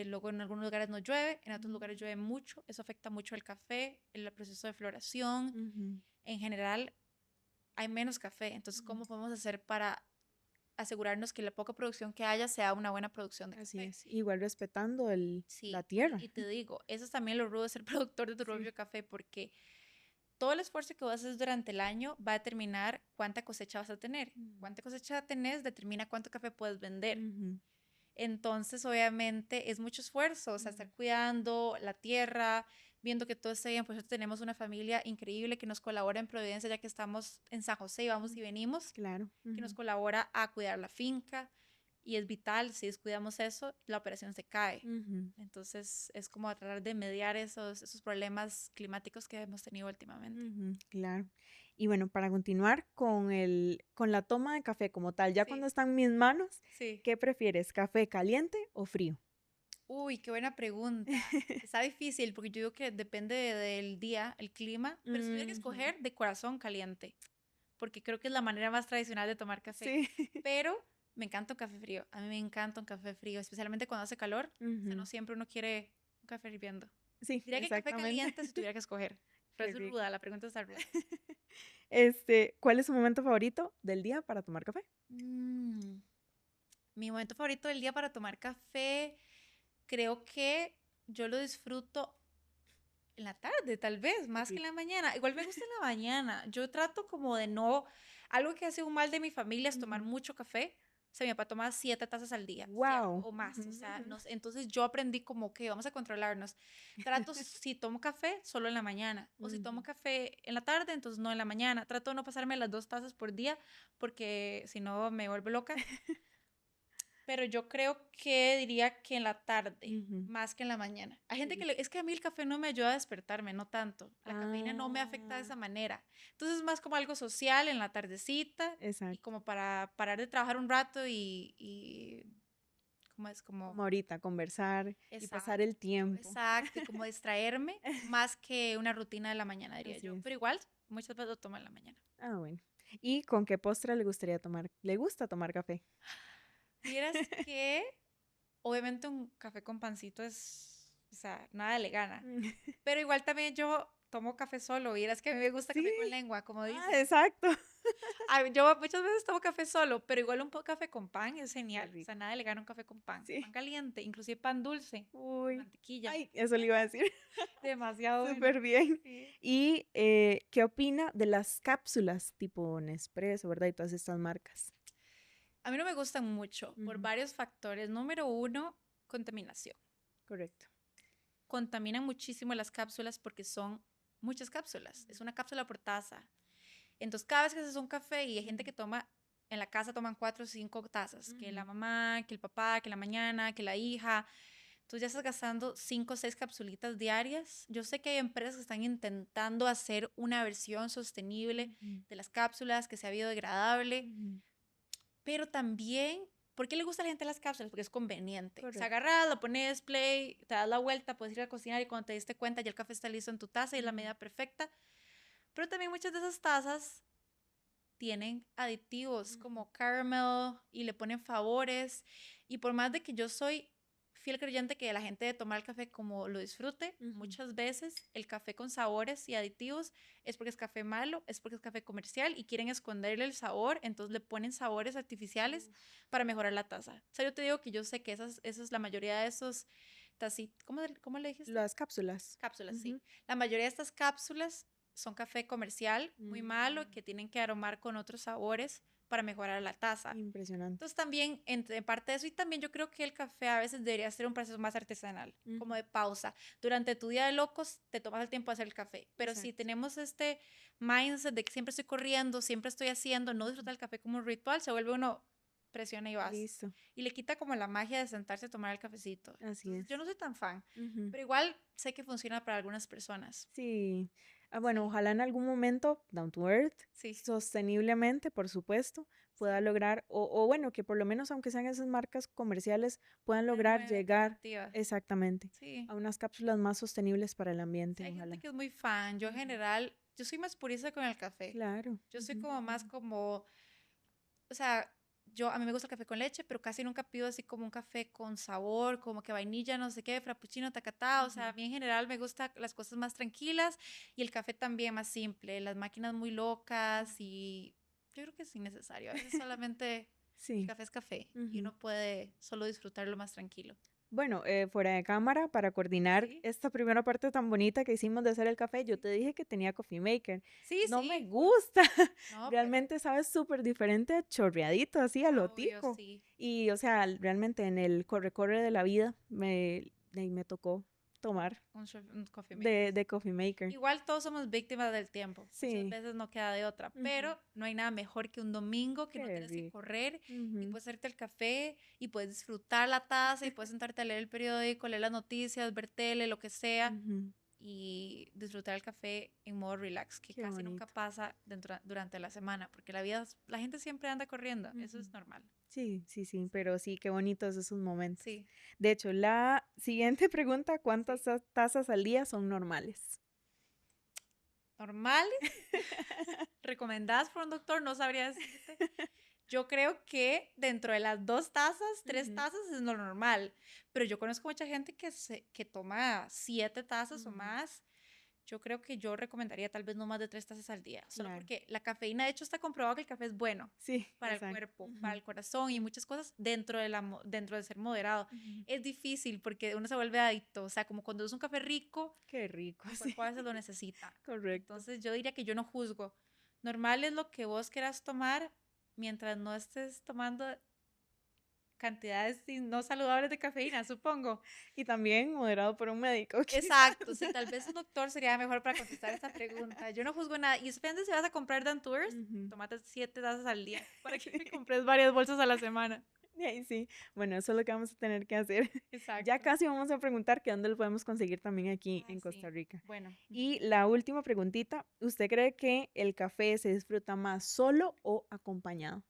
Speaker 2: luego en algunos lugares no llueve, en otros lugares
Speaker 1: Mm.
Speaker 2: llueve mucho, eso afecta mucho el café, el proceso de floración,
Speaker 1: Ujú.
Speaker 2: en general hay menos café, entonces
Speaker 1: Ujú.
Speaker 2: ¿cómo podemos hacer para asegurarnos que la poca producción que haya sea una buena producción de
Speaker 1: Así
Speaker 2: café?
Speaker 1: es. Igual respetando la
Speaker 2: Sí,
Speaker 1: tierra.
Speaker 2: y te digo, eso es también lo rudo de ser productor de tu
Speaker 1: Sí.
Speaker 2: propio café, porque todo el esfuerzo que vos haces durante el año va a determinar cuánta cosecha vas a tener.
Speaker 1: Mm.
Speaker 2: Cuánta cosecha tenés determina cuánto café puedes vender.
Speaker 1: Ujú.
Speaker 2: Entonces, obviamente, es mucho esfuerzo, o sea, estar
Speaker 1: Ujú.
Speaker 2: cuidando la tierra, viendo que todo esté bien. Por eso tenemos una familia increíble que nos colabora en Providencia, ya que estamos en San José y vamos y venimos,
Speaker 1: Claro.
Speaker 2: que nos
Speaker 1: Ujú.
Speaker 2: colabora a cuidar la finca. Y es vital, si descuidamos eso, la operación se cae.
Speaker 1: Ujú.
Speaker 2: Entonces, es como a tratar de mediar esos problemas climáticos que hemos tenido últimamente.
Speaker 1: Ujú. Claro. Y bueno, para continuar con la toma de café como tal, ya cuando
Speaker 2: Sí,
Speaker 1: están en mis manos,
Speaker 2: sí.
Speaker 1: ¿qué prefieres? ¿Café caliente o frío?
Speaker 2: Uy, qué buena pregunta. Está difícil porque yo digo que depende del día, el clima, pero si tuviera que
Speaker 1: Ujú.
Speaker 2: escoger, de corazón caliente, porque creo que es la manera más tradicional de tomar café.
Speaker 1: Sí.
Speaker 2: Pero me encanta un café frío. A mí me encanta un café frío, especialmente cuando hace calor. O sea, no
Speaker 1: Ujú.
Speaker 2: siempre uno quiere un café hirviendo.
Speaker 1: Sí,
Speaker 2: Diría que café
Speaker 1: exactamente.
Speaker 2: caliente si tuviera que escoger. Pero
Speaker 1: Qué
Speaker 2: es
Speaker 1: rico.
Speaker 2: ruda, la pregunta está ruda.
Speaker 1: ¿Cuál es su momento favorito del día para tomar café?
Speaker 2: Mm, Mi momento favorito del día para tomar café, creo que yo lo disfruto en la tarde, tal vez,
Speaker 1: Qué
Speaker 2: más que en
Speaker 1: rico.
Speaker 2: la mañana. Igual me gusta en la mañana. Yo trato como de no, algo que hace un mal de mi familia es tomar
Speaker 1: Ujú.
Speaker 2: mucho café. O sea, mi papá toma 7 tazas al día,
Speaker 1: Wow.
Speaker 2: o más. O
Speaker 1: Ujú,
Speaker 2: sea,
Speaker 1: ujú.
Speaker 2: entonces yo aprendí como que vamos a controlarnos. Trato, si tomo café, solo en la mañana. O si tomo
Speaker 1: Ujú.
Speaker 2: café en la tarde, entonces no en la mañana. Trato de no pasarme las 2 tazas por día, porque si no me vuelvo loca. Pero yo creo que diría que en la tarde,
Speaker 1: Ujú.
Speaker 2: más que en la mañana. Hay
Speaker 1: Qué
Speaker 2: gente que
Speaker 1: rico.
Speaker 2: es que a mí el café no me ayuda a despertarme, no tanto. La cafeína no me afecta de
Speaker 1: Ah,
Speaker 2: esa manera. Entonces es más como algo social en la tardecita y
Speaker 1: exacto.
Speaker 2: como para parar de trabajar un rato y ¿cómo es? Como,
Speaker 1: Como ahorita, conversar y pasar el
Speaker 2: exacto,
Speaker 1: tiempo.
Speaker 2: exacto, y como distraerme más que una rutina de la mañana, diría
Speaker 1: Así
Speaker 2: yo.
Speaker 1: es.
Speaker 2: Pero igual, muchas veces lo tomo en la mañana.
Speaker 1: Ah, bueno. ¿Y con qué postre le gusta tomar café?
Speaker 2: Vieras que obviamente un café con pancito es, o sea, nada le gana. Pero igual también yo tomo café solo. Vieras que a mí me gusta
Speaker 1: Sí,
Speaker 2: café con lengua, como dicen.
Speaker 1: exacto.
Speaker 2: Yo muchas veces tomo café solo, pero igual un café con pan es
Speaker 1: Qué
Speaker 2: genial. O sea,
Speaker 1: rico.
Speaker 2: nada le gana un café con pan.
Speaker 1: Sí.
Speaker 2: Pan caliente, inclusive pan dulce, con
Speaker 1: Uy.
Speaker 2: mantequilla.
Speaker 1: Ay, eso le iba a decir.
Speaker 2: Demasiado bueno.
Speaker 1: Súper bien.
Speaker 2: Sí.
Speaker 1: ¿Y qué opina de las cápsulas tipo Nespresso, verdad? Y todas estas marcas.
Speaker 2: A mí no me gustan mucho por
Speaker 1: Ujú,
Speaker 2: varios factores. Número uno, contaminación.
Speaker 1: correcto.
Speaker 2: Contaminan muchísimo las cápsulas porque son muchas cápsulas. Es una cápsula por taza. Entonces, cada vez que haces un café y hay gente
Speaker 1: Ujú,
Speaker 2: que toma, en la casa toman 4 o 5 tazas, que la
Speaker 1: ujú.
Speaker 2: mamá, que el papá, que la mañana, que la hija. Entonces ya estás gastando 5 o 6 capsulitas diarias. Yo sé que hay empresas que están intentando hacer una versión sostenible
Speaker 1: Ujú,
Speaker 2: de las cápsulas, que sea biodegradable,
Speaker 1: ujú.
Speaker 2: pero también, ¿por qué le gusta a la gente las cápsulas? Porque es conveniente. Se
Speaker 1: Correcto.
Speaker 2: agarras, lo pones play, te das la vuelta, puedes ir a cocinar y cuando te diste cuenta ya el café está listo en tu taza y es la
Speaker 1: Ujú.
Speaker 2: medida perfecta. Pero también muchas de esas tazas tienen aditivos
Speaker 1: Ujú,
Speaker 2: como caramel y le ponen favores. Y por más de que yo soy fiel creyente que la gente de tomar el café como lo disfrute,
Speaker 1: ujú.
Speaker 2: muchas veces el café con sabores y aditivos es porque es café malo, es porque es café comercial y quieren esconderle el sabor, entonces le ponen sabores artificiales
Speaker 1: Uf.
Speaker 2: para mejorar la taza. O sea, yo te digo que yo sé que esas la mayoría de esos tacitos, ¿cómo le dijiste?
Speaker 1: Las cápsulas.
Speaker 2: Cápsulas, sí.
Speaker 1: Ujú.
Speaker 2: La mayoría de estas cápsulas son café comercial, muy malo,
Speaker 1: Mm,
Speaker 2: que tienen que aromar con otros sabores para mejorar la taza.
Speaker 1: impresionante.
Speaker 2: Entonces también, entre parte de eso, y también yo creo que el café a veces debería ser un proceso más artesanal, como
Speaker 1: Ujú,
Speaker 2: de pausa. Durante tu día de locos te tomas el tiempo de hacer el café, pero si
Speaker 1: exacto.
Speaker 2: tenemos este mindset de que siempre estoy corriendo, siempre estoy haciendo, no
Speaker 1: Ujú.
Speaker 2: disfrutar el café como un ritual, se vuelve uno presiona y vas.
Speaker 1: Listo.
Speaker 2: Y le quita como la magia de sentarse a tomar el cafecito.
Speaker 1: Así
Speaker 2: Entonces yo
Speaker 1: es.
Speaker 2: no soy tan fan,
Speaker 1: Ujú.
Speaker 2: pero igual sé que funciona para algunas personas.
Speaker 1: Sí. Bueno,
Speaker 2: Sí,
Speaker 1: ojalá en algún momento, down to earth,
Speaker 2: sí.
Speaker 1: sosteniblemente, por supuesto, pueda
Speaker 2: Sí,
Speaker 1: lograr, o bueno, que por lo menos aunque sean esas marcas comerciales, puedan
Speaker 2: una
Speaker 1: lograr
Speaker 2: nueva
Speaker 1: llegar
Speaker 2: alternativa.
Speaker 1: exactamente
Speaker 2: Sí.
Speaker 1: a unas cápsulas más sostenibles para el
Speaker 2: Sí,
Speaker 1: ambiente,
Speaker 2: hay gente
Speaker 1: ojalá.
Speaker 2: que es muy fan. Yo en
Speaker 1: Ujú.
Speaker 2: general, yo soy más purista con el café.
Speaker 1: Claro.
Speaker 2: Yo soy
Speaker 1: Ujú.
Speaker 2: como más como, o sea, a mí me gusta el café con leche, pero casi nunca pido así como un café con sabor, como que vainilla, no sé qué, frappuccino, tacatá. O sea, a
Speaker 1: Ujú.
Speaker 2: mí en general me gustan las cosas más tranquilas y el café también más simple. Las máquinas muy locas y yo creo que es innecesario. A veces solamente el
Speaker 1: Sí.
Speaker 2: café es café y
Speaker 1: Ujú.
Speaker 2: uno puede solo disfrutarlo más tranquilo.
Speaker 1: Bueno, fuera de cámara, para coordinar
Speaker 2: Sí,
Speaker 1: esta primera parte tan bonita que hicimos de hacer el café, yo
Speaker 2: sí.
Speaker 1: te dije que tenía coffee maker.
Speaker 2: Sí,
Speaker 1: No me
Speaker 2: sí, full.
Speaker 1: gusta.
Speaker 2: No, pero
Speaker 1: Realmente sabe súper diferente, a chorreadito, así a lo
Speaker 2: obvio,
Speaker 1: tico.
Speaker 2: sí.
Speaker 1: Y, o sea, realmente en el corre-corre de la vida me tocó tomar
Speaker 2: Un coffee maker,
Speaker 1: de
Speaker 2: sí.
Speaker 1: coffee maker.
Speaker 2: Igual todos somos víctimas del tiempo. Muchas
Speaker 1: Sí.
Speaker 2: veces no queda de otra,
Speaker 1: Ujú.
Speaker 2: pero no hay nada mejor que un domingo que no
Speaker 1: Qué
Speaker 2: tienes que
Speaker 1: rico.
Speaker 2: correr y
Speaker 1: Ujú,
Speaker 2: puedes hacerte el café y puedes disfrutar la taza y puedes sentarte a leer el periódico, leer las noticias, ver tele, lo que sea
Speaker 1: ujú.
Speaker 2: y disfrutar el café en modo relax, que
Speaker 1: Qué
Speaker 2: casi nunca
Speaker 1: bonito.
Speaker 2: pasa durante la semana, porque la vida, la gente siempre anda corriendo, eso
Speaker 1: Ujú.
Speaker 2: es normal.
Speaker 1: Sí, sí, sí,
Speaker 2: Sí,
Speaker 1: pero sí, qué bonitos esos momentos.
Speaker 2: sí,
Speaker 1: De hecho, la siguiente pregunta, ¿cuántas
Speaker 2: sí.
Speaker 1: tazas al día son normales?
Speaker 2: Normales, recomendadas por un doctor, no sabría decirte. Yo creo que dentro de las 2 tazas, tres
Speaker 1: Ujú,
Speaker 2: tazas es lo normal, pero yo conozco mucha gente que toma 7 tazas o
Speaker 1: ujú,
Speaker 2: más. Yo creo que yo recomendaría tal vez no más de 3 tazas al día, solo
Speaker 1: claro,
Speaker 2: porque la cafeína, de hecho, está comprobado que el café es bueno
Speaker 1: sí,
Speaker 2: para el
Speaker 1: exacto.
Speaker 2: cuerpo, para
Speaker 1: Ujú,
Speaker 2: el corazón y muchas cosas dentro de ser moderado.
Speaker 1: ujú.
Speaker 2: Es difícil porque uno se vuelve adicto, o sea, como cuando es un café rico,
Speaker 1: Qué rico,
Speaker 2: el
Speaker 1: sí,
Speaker 2: cuerpo a veces lo necesita.
Speaker 1: correcto.
Speaker 2: Entonces yo diría que yo no juzgo. Normal es lo que vos quieras tomar mientras no estés tomando cantidades no saludables de cafeína, supongo.
Speaker 1: Y también moderado por un médico, quizás.
Speaker 2: Exacto, sí, tal vez un doctor sería mejor para contestar esta pregunta. Yo no juzgo nada. Y depende si vas a comprar Dan Tours,
Speaker 1: Ujú,
Speaker 2: tomate 7 tazas al día para que te
Speaker 1: sí.
Speaker 2: compres varias bolsas a la semana.
Speaker 1: Y ahí sí. Bueno, eso es lo que vamos a tener que hacer. Ya
Speaker 2: Exacto.
Speaker 1: casi vamos a preguntar que dónde lo podemos conseguir también aquí
Speaker 2: Ah,
Speaker 1: en Costa
Speaker 2: sí.
Speaker 1: Rica.
Speaker 2: Bueno,
Speaker 1: Y la última preguntita, ¿usted cree que el café se disfruta más solo o acompañado?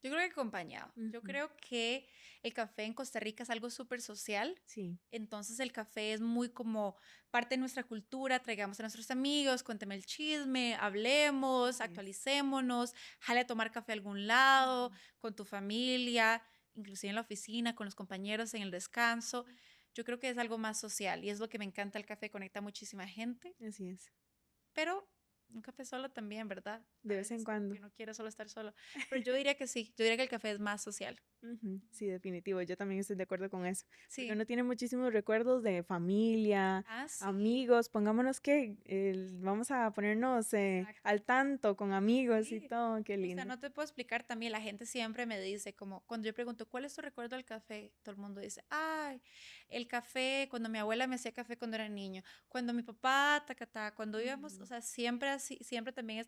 Speaker 2: Yo creo que acompañado. Yo
Speaker 1: Ujú.
Speaker 2: creo que el café en Costa Rica es algo súper social.
Speaker 1: Sí,
Speaker 2: Entonces el café es muy como parte de nuestra cultura. Traigamos a nuestros amigos, cuénteme el chisme, hablemos,
Speaker 1: así es.
Speaker 2: actualicémonos, jale a tomar café a algún lado,
Speaker 1: Ujú.
Speaker 2: con tu familia, inclusive en la oficina, con los compañeros en el descanso. Yo creo que es algo más social y es lo que me encanta el café, conecta a muchísima gente,
Speaker 1: Así es.
Speaker 2: pero un café solo también, ¿verdad? A
Speaker 1: De vez en
Speaker 2: veces como que
Speaker 1: cuando.
Speaker 2: uno quiere solo estar solo. Pero yo diría que sí, yo diría que el café es más social.
Speaker 1: Ujú. Sí, definitivo. Yo también estoy de acuerdo con eso. Porque
Speaker 2: Sí.
Speaker 1: uno tiene muchísimos recuerdos de familia,
Speaker 2: Ah, sí.
Speaker 1: amigos. Pongámonos que vamos a ponernos
Speaker 2: Exacto.
Speaker 1: al tanto con amigos y
Speaker 2: Sí.
Speaker 1: todo. Qué
Speaker 2: O sea,
Speaker 1: lindo.
Speaker 2: no te puedo explicar también, la gente siempre me dice, como cuando yo pregunto, ¿cuál es tu recuerdo del café? Todo el mundo dice, ay, el café, cuando mi abuela me hacía café cuando era niño, cuando mi papá, tacatá, cuando íbamos, o
Speaker 1: Ujú.
Speaker 2: sea, siempre así, siempre también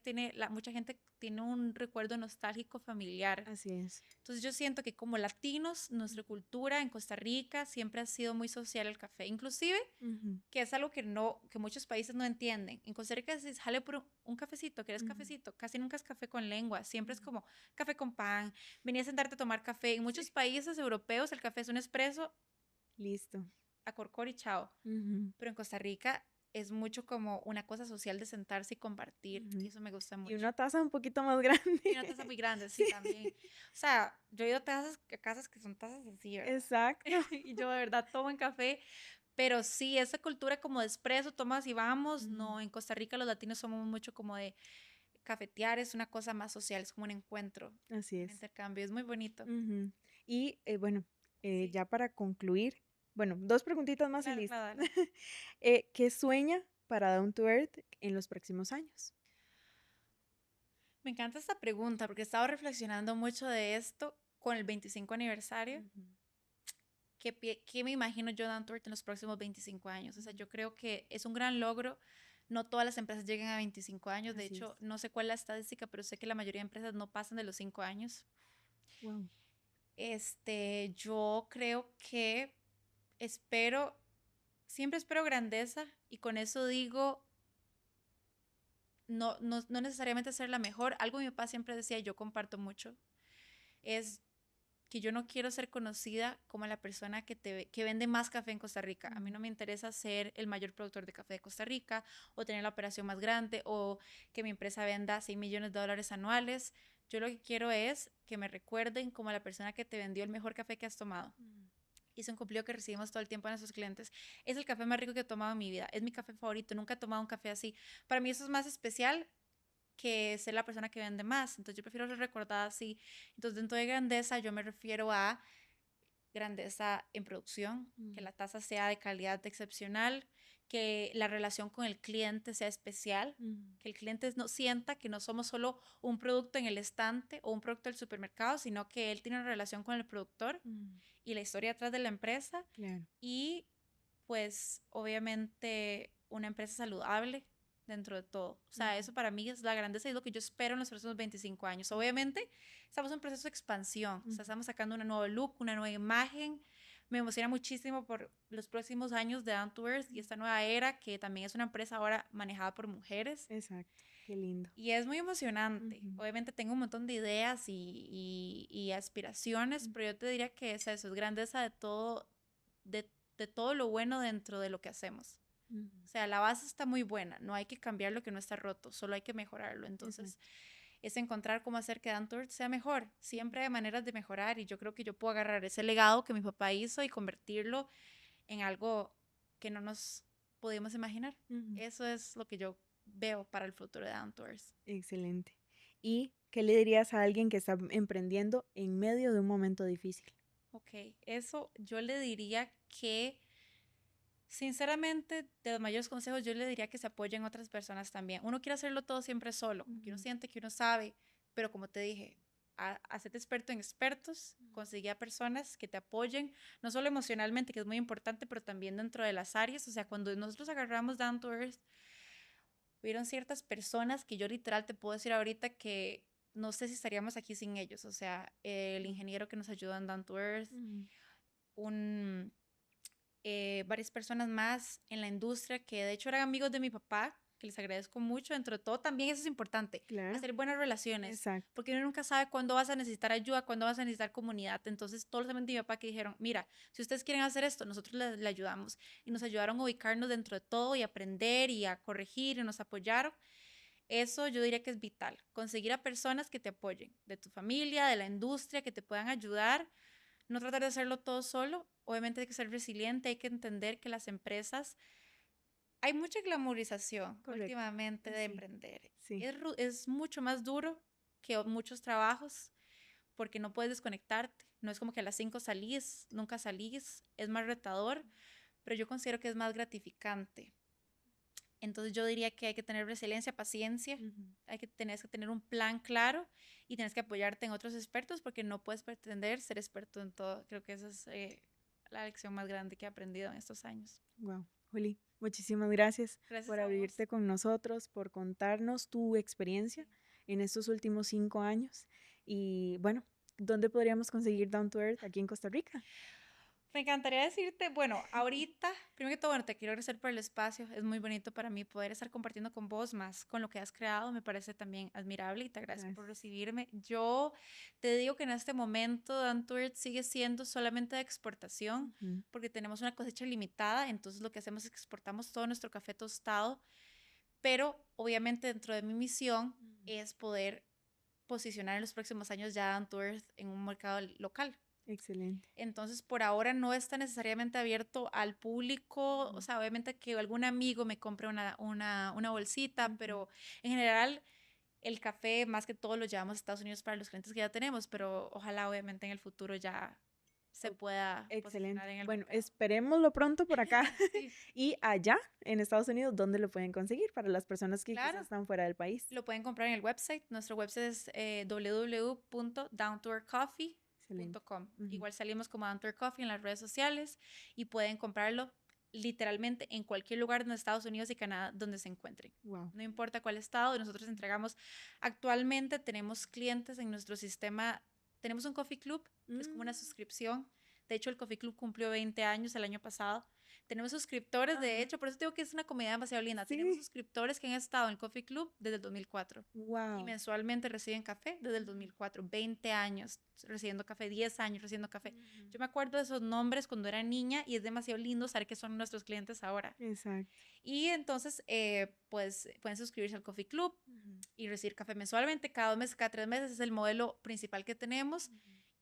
Speaker 2: mucha gente tiene un recuerdo nostálgico familiar.
Speaker 1: Así es.
Speaker 2: Entonces yo siento que como latinos, nuestra
Speaker 1: Ujú.
Speaker 2: cultura en Costa Rica siempre ha sido muy social el café, inclusive
Speaker 1: Ujú.
Speaker 2: que es algo que no, que muchos países no entienden. En Costa Rica dices, jale por un cafecito, ¿quieres
Speaker 1: Ujú.
Speaker 2: cafecito? Casi nunca es café con lengua, siempre es
Speaker 1: Ujú.
Speaker 2: como café con pan, venía a sentarte a tomar café. En
Speaker 1: Sí.
Speaker 2: muchos países europeos el café es un espresso
Speaker 1: Listo.
Speaker 2: a corcor y chao.
Speaker 1: Ujú.
Speaker 2: Pero en Costa Rica es mucho como una cosa social de sentarse y compartir, y
Speaker 1: Ujú.
Speaker 2: eso me gusta
Speaker 1: Y
Speaker 2: mucho.
Speaker 1: una taza un poquito más grande.
Speaker 2: Y una taza muy grande, sí,
Speaker 1: Sí,
Speaker 2: también. O sea, yo he ido a casas que son tazas así, ¿verdad?
Speaker 1: exacto.
Speaker 2: Y yo de verdad tomo en café. Pero sí, esa cultura como de expreso, tomas y vamos,
Speaker 1: Ujú.
Speaker 2: no, en Costa Rica los latinos somos mucho como de cafetear, es una cosa más social, es como un encuentro,
Speaker 1: Así
Speaker 2: un
Speaker 1: es.
Speaker 2: intercambio, es muy bonito.
Speaker 1: Ujú. Y bueno,
Speaker 2: Sí,
Speaker 1: ya para concluir, bueno, dos preguntitas más y
Speaker 2: claro,
Speaker 1: listo.
Speaker 2: claro, dale.
Speaker 1: ¿Qué sueña para Down to Earth en los próximos años?
Speaker 2: Me encanta esta pregunta porque he estado reflexionando mucho de esto con el 25 aniversario.
Speaker 1: Ujú.
Speaker 2: ¿Qué me imagino yo de Antwerp en los próximos 25 años? O sea,
Speaker 1: Ujú.
Speaker 2: yo creo que es un gran logro. No todas las empresas llegan a 25 años. De
Speaker 1: Así es.
Speaker 2: hecho, no sé cuál es la estadística, pero sé que la mayoría de empresas no pasan de los 5 años.
Speaker 1: Wow.
Speaker 2: Yo creo que espero, siempre espero grandeza y con eso digo, no necesariamente ser la mejor. Algo mi papá siempre decía y yo comparto mucho, es que yo no quiero ser conocida como la persona que vende más café en Costa Rica. A mí
Speaker 1: Ujú.
Speaker 2: no me interesa ser el mayor productor de café de Costa Rica o tener la operación más grande o que mi empresa venda $6 millones anuales. Yo lo que quiero es que me recuerden como la persona que te vendió el mejor café que has tomado.
Speaker 1: Ujú.
Speaker 2: Y es un cumplido que recibimos todo el tiempo a nuestros clientes. Es el café más rico que he tomado en mi vida. Es mi café favorito. Nunca he tomado un café así. Para mí eso es más especial que ser la persona que vende más. Entonces yo prefiero ser recordada así. Entonces dentro de grandeza yo me refiero a grandeza en producción, que
Speaker 1: Ujú.
Speaker 2: la taza sea de calidad excepcional, que la relación con el cliente sea especial,
Speaker 1: Ujú.
Speaker 2: que el cliente no sienta que no somos solo un producto en el estante o un producto del supermercado, sino que él tiene una relación con el productor
Speaker 1: Ujú.
Speaker 2: y la historia atrás de la empresa
Speaker 1: Claro.
Speaker 2: y pues obviamente una empresa saludable dentro de todo. O sea,
Speaker 1: Ujú.
Speaker 2: eso para mí es la grandeza y es lo que yo espero en los próximos 25 años. Obviamente estamos en proceso de expansión, o sea,
Speaker 1: Ujú.
Speaker 2: estamos sacando un nuevo look, una nueva imagen. Me emociona muchísimo por los próximos años de Down to Earth y esta nueva era que también es una empresa ahora manejada por mujeres.
Speaker 1: Exacto. Qué lindo.
Speaker 2: Y es muy emocionante.
Speaker 1: Ujú.
Speaker 2: Obviamente tengo un montón de ideas y aspiraciones,
Speaker 1: Ujú.
Speaker 2: pero yo te diría que es eso, es grandeza de todo lo bueno dentro de lo que hacemos.
Speaker 1: Ujú.
Speaker 2: O sea, la base está muy buena, no hay que cambiar lo que no está roto, solo hay que mejorarlo. Entonces,
Speaker 1: Exacto.
Speaker 2: es encontrar cómo hacer que Dantour sea mejor. Siempre hay maneras de mejorar y yo creo que yo puedo agarrar ese legado que mi papá hizo y convertirlo en algo que no nos podíamos imaginar.
Speaker 1: Ujú.
Speaker 2: Eso es lo que yo veo para el futuro de Dantours.
Speaker 1: Excelente. ¿Y qué le dirías a alguien que está emprendiendo en medio de un momento difícil?
Speaker 2: Ok, eso yo le diría que, sinceramente, de los mayores consejos, yo le diría que se apoyen otras personas también. Uno quiere hacerlo todo siempre solo, que uno
Speaker 1: Ujú.
Speaker 2: siente que uno sabe, pero como te dije, hacerte experto en expertos, conseguir a personas que te apoyen, no solo emocionalmente, que es muy importante, pero también dentro de las áreas. O sea, cuando nosotros agarramos Down to Earth, hubieron ciertas personas que yo literal te puedo decir ahorita que no sé si estaríamos aquí sin ellos. O sea, el
Speaker 1: Wow.
Speaker 2: ingeniero que nos ayudó en Down to Earth,
Speaker 1: Ujú.
Speaker 2: un, varias personas más en la industria que de hecho eran amigos de mi papá que les agradezco mucho. Dentro de todo, también eso es importante,
Speaker 1: Claro.
Speaker 2: hacer buenas relaciones.
Speaker 1: Exacto.
Speaker 2: Porque uno nunca sabe cuándo vas a necesitar ayuda, cuándo vas a necesitar comunidad. Entonces, todos los amigos de mi papá que dijeron, mira, si ustedes quieren hacer esto, nosotros le ayudamos. Y nos ayudaron a ubicarnos dentro de todo y aprender y a corregir y nos apoyaron. Eso yo diría que es vital, conseguir a personas que te apoyen, de tu familia, de la industria, que te puedan ayudar, no tratar de hacerlo todo solo. Obviamente hay que ser resiliente, hay que entender que las empresas, hay mucha glamorización
Speaker 1: Correcto.
Speaker 2: últimamente de
Speaker 1: Sí.
Speaker 2: emprender.
Speaker 1: Sí.
Speaker 2: Es mucho más duro que muchos trabajos porque no puedes desconectarte. No es como que a las 5 salís, nunca salís, es más retador, pero yo considero que es más gratificante. Entonces yo diría que hay que tener resiliencia, paciencia, tienes que tener un plan claro y tienes que apoyarte en otros expertos porque no puedes pretender ser experto en todo. Creo que esa es la lección más grande que he aprendido en estos años.
Speaker 1: Wow, Juli, muchísimas gracias por
Speaker 2: A
Speaker 1: abrirte
Speaker 2: vos.
Speaker 1: con nosotros, por contarnos tu experiencia en estos últimos 5 años. Y bueno, ¿dónde podríamos conseguir Down to Earth aquí en Costa Rica?
Speaker 2: Me encantaría decirte, bueno, ahorita, primero que todo, bueno, te quiero agradecer por el espacio. Es muy bonito para mí poder estar compartiendo con vos más con lo que has creado. Me parece también admirable y te agradezco por recibirme. Yo te digo que en este momento Down to Earth sigue siendo solamente de exportación porque tenemos una cosecha limitada. Entonces lo que hacemos es que exportamos todo nuestro café tostado. Pero obviamente dentro de mi misión es poder posicionar en los próximos años ya Down to Earth en un mercado local.
Speaker 1: Excelente.
Speaker 2: Entonces, por ahora no está necesariamente abierto al público. O sea, obviamente que algún amigo me compre una bolsita, pero en general el café más que todo lo llevamos a Estados Unidos para los clientes que ya tenemos, pero ojalá obviamente en el futuro ya se pueda posicionar en el
Speaker 1: Bueno,
Speaker 2: mercado.
Speaker 1: esperémoslo pronto por acá.
Speaker 2: Sí.
Speaker 1: Y allá en Estados Unidos, ¿dónde lo pueden conseguir para las personas que
Speaker 2: Claro.
Speaker 1: quizás están fuera del país?
Speaker 2: Lo pueden comprar en el website. Nuestro website es www.downtoearthcoffee.com. Igual salimos como Down to Earth Coffee en las redes sociales y pueden comprarlo literalmente en cualquier lugar de Estados Unidos y Canadá donde se encuentren.
Speaker 1: Wow.
Speaker 2: No importa cuál estado, nosotros entregamos. Actualmente tenemos clientes en nuestro sistema, tenemos un coffee club, que es como una suscripción. De hecho, el Coffee Club cumplió 20 años el año pasado. Tenemos suscriptores, de hecho, por eso digo que es una comunidad demasiado linda.
Speaker 1: Sí.
Speaker 2: Tenemos suscriptores que han estado en el Coffee Club desde el 2004.
Speaker 1: Wow.
Speaker 2: Y mensualmente reciben café desde el 2004. 20 años recibiendo café, 10 años recibiendo café. Yo me acuerdo de esos nombres cuando era niña y es demasiado lindo saber que son nuestros clientes ahora.
Speaker 1: Exacto.
Speaker 2: Y entonces, pues pueden suscribirse al Coffee Club y recibir café mensualmente, cada 2 meses, cada 3 meses. Es el modelo principal que tenemos.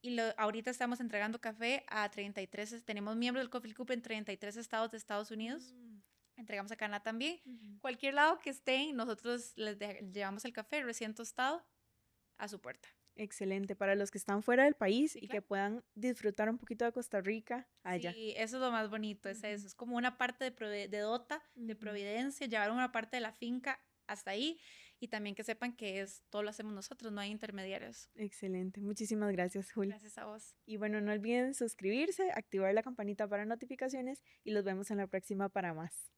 Speaker 2: Y ahorita estamos entregando café a 33, tenemos miembros del Coffee Club en 33 estados de Estados Unidos. Entregamos a Canadá también. Cualquier lado que estén, nosotros les llevamos el café recién tostado a su puerta.
Speaker 1: Excelente, para los que están fuera del país
Speaker 2: Sí,
Speaker 1: y
Speaker 2: claro.
Speaker 1: que puedan disfrutar un poquito de Costa Rica allá.
Speaker 2: Sí, eso es lo más bonito, es eso. Es como una parte de Dota, de Providencia, llevar una parte de la finca hasta ahí y también que sepan que todo lo hacemos nosotros, no hay intermediarios.
Speaker 1: Excelente, muchísimas gracias, Juli.
Speaker 2: Gracias a vos.
Speaker 1: Y bueno, no olviden suscribirse, activar la campanita para notificaciones y los vemos en la próxima para más.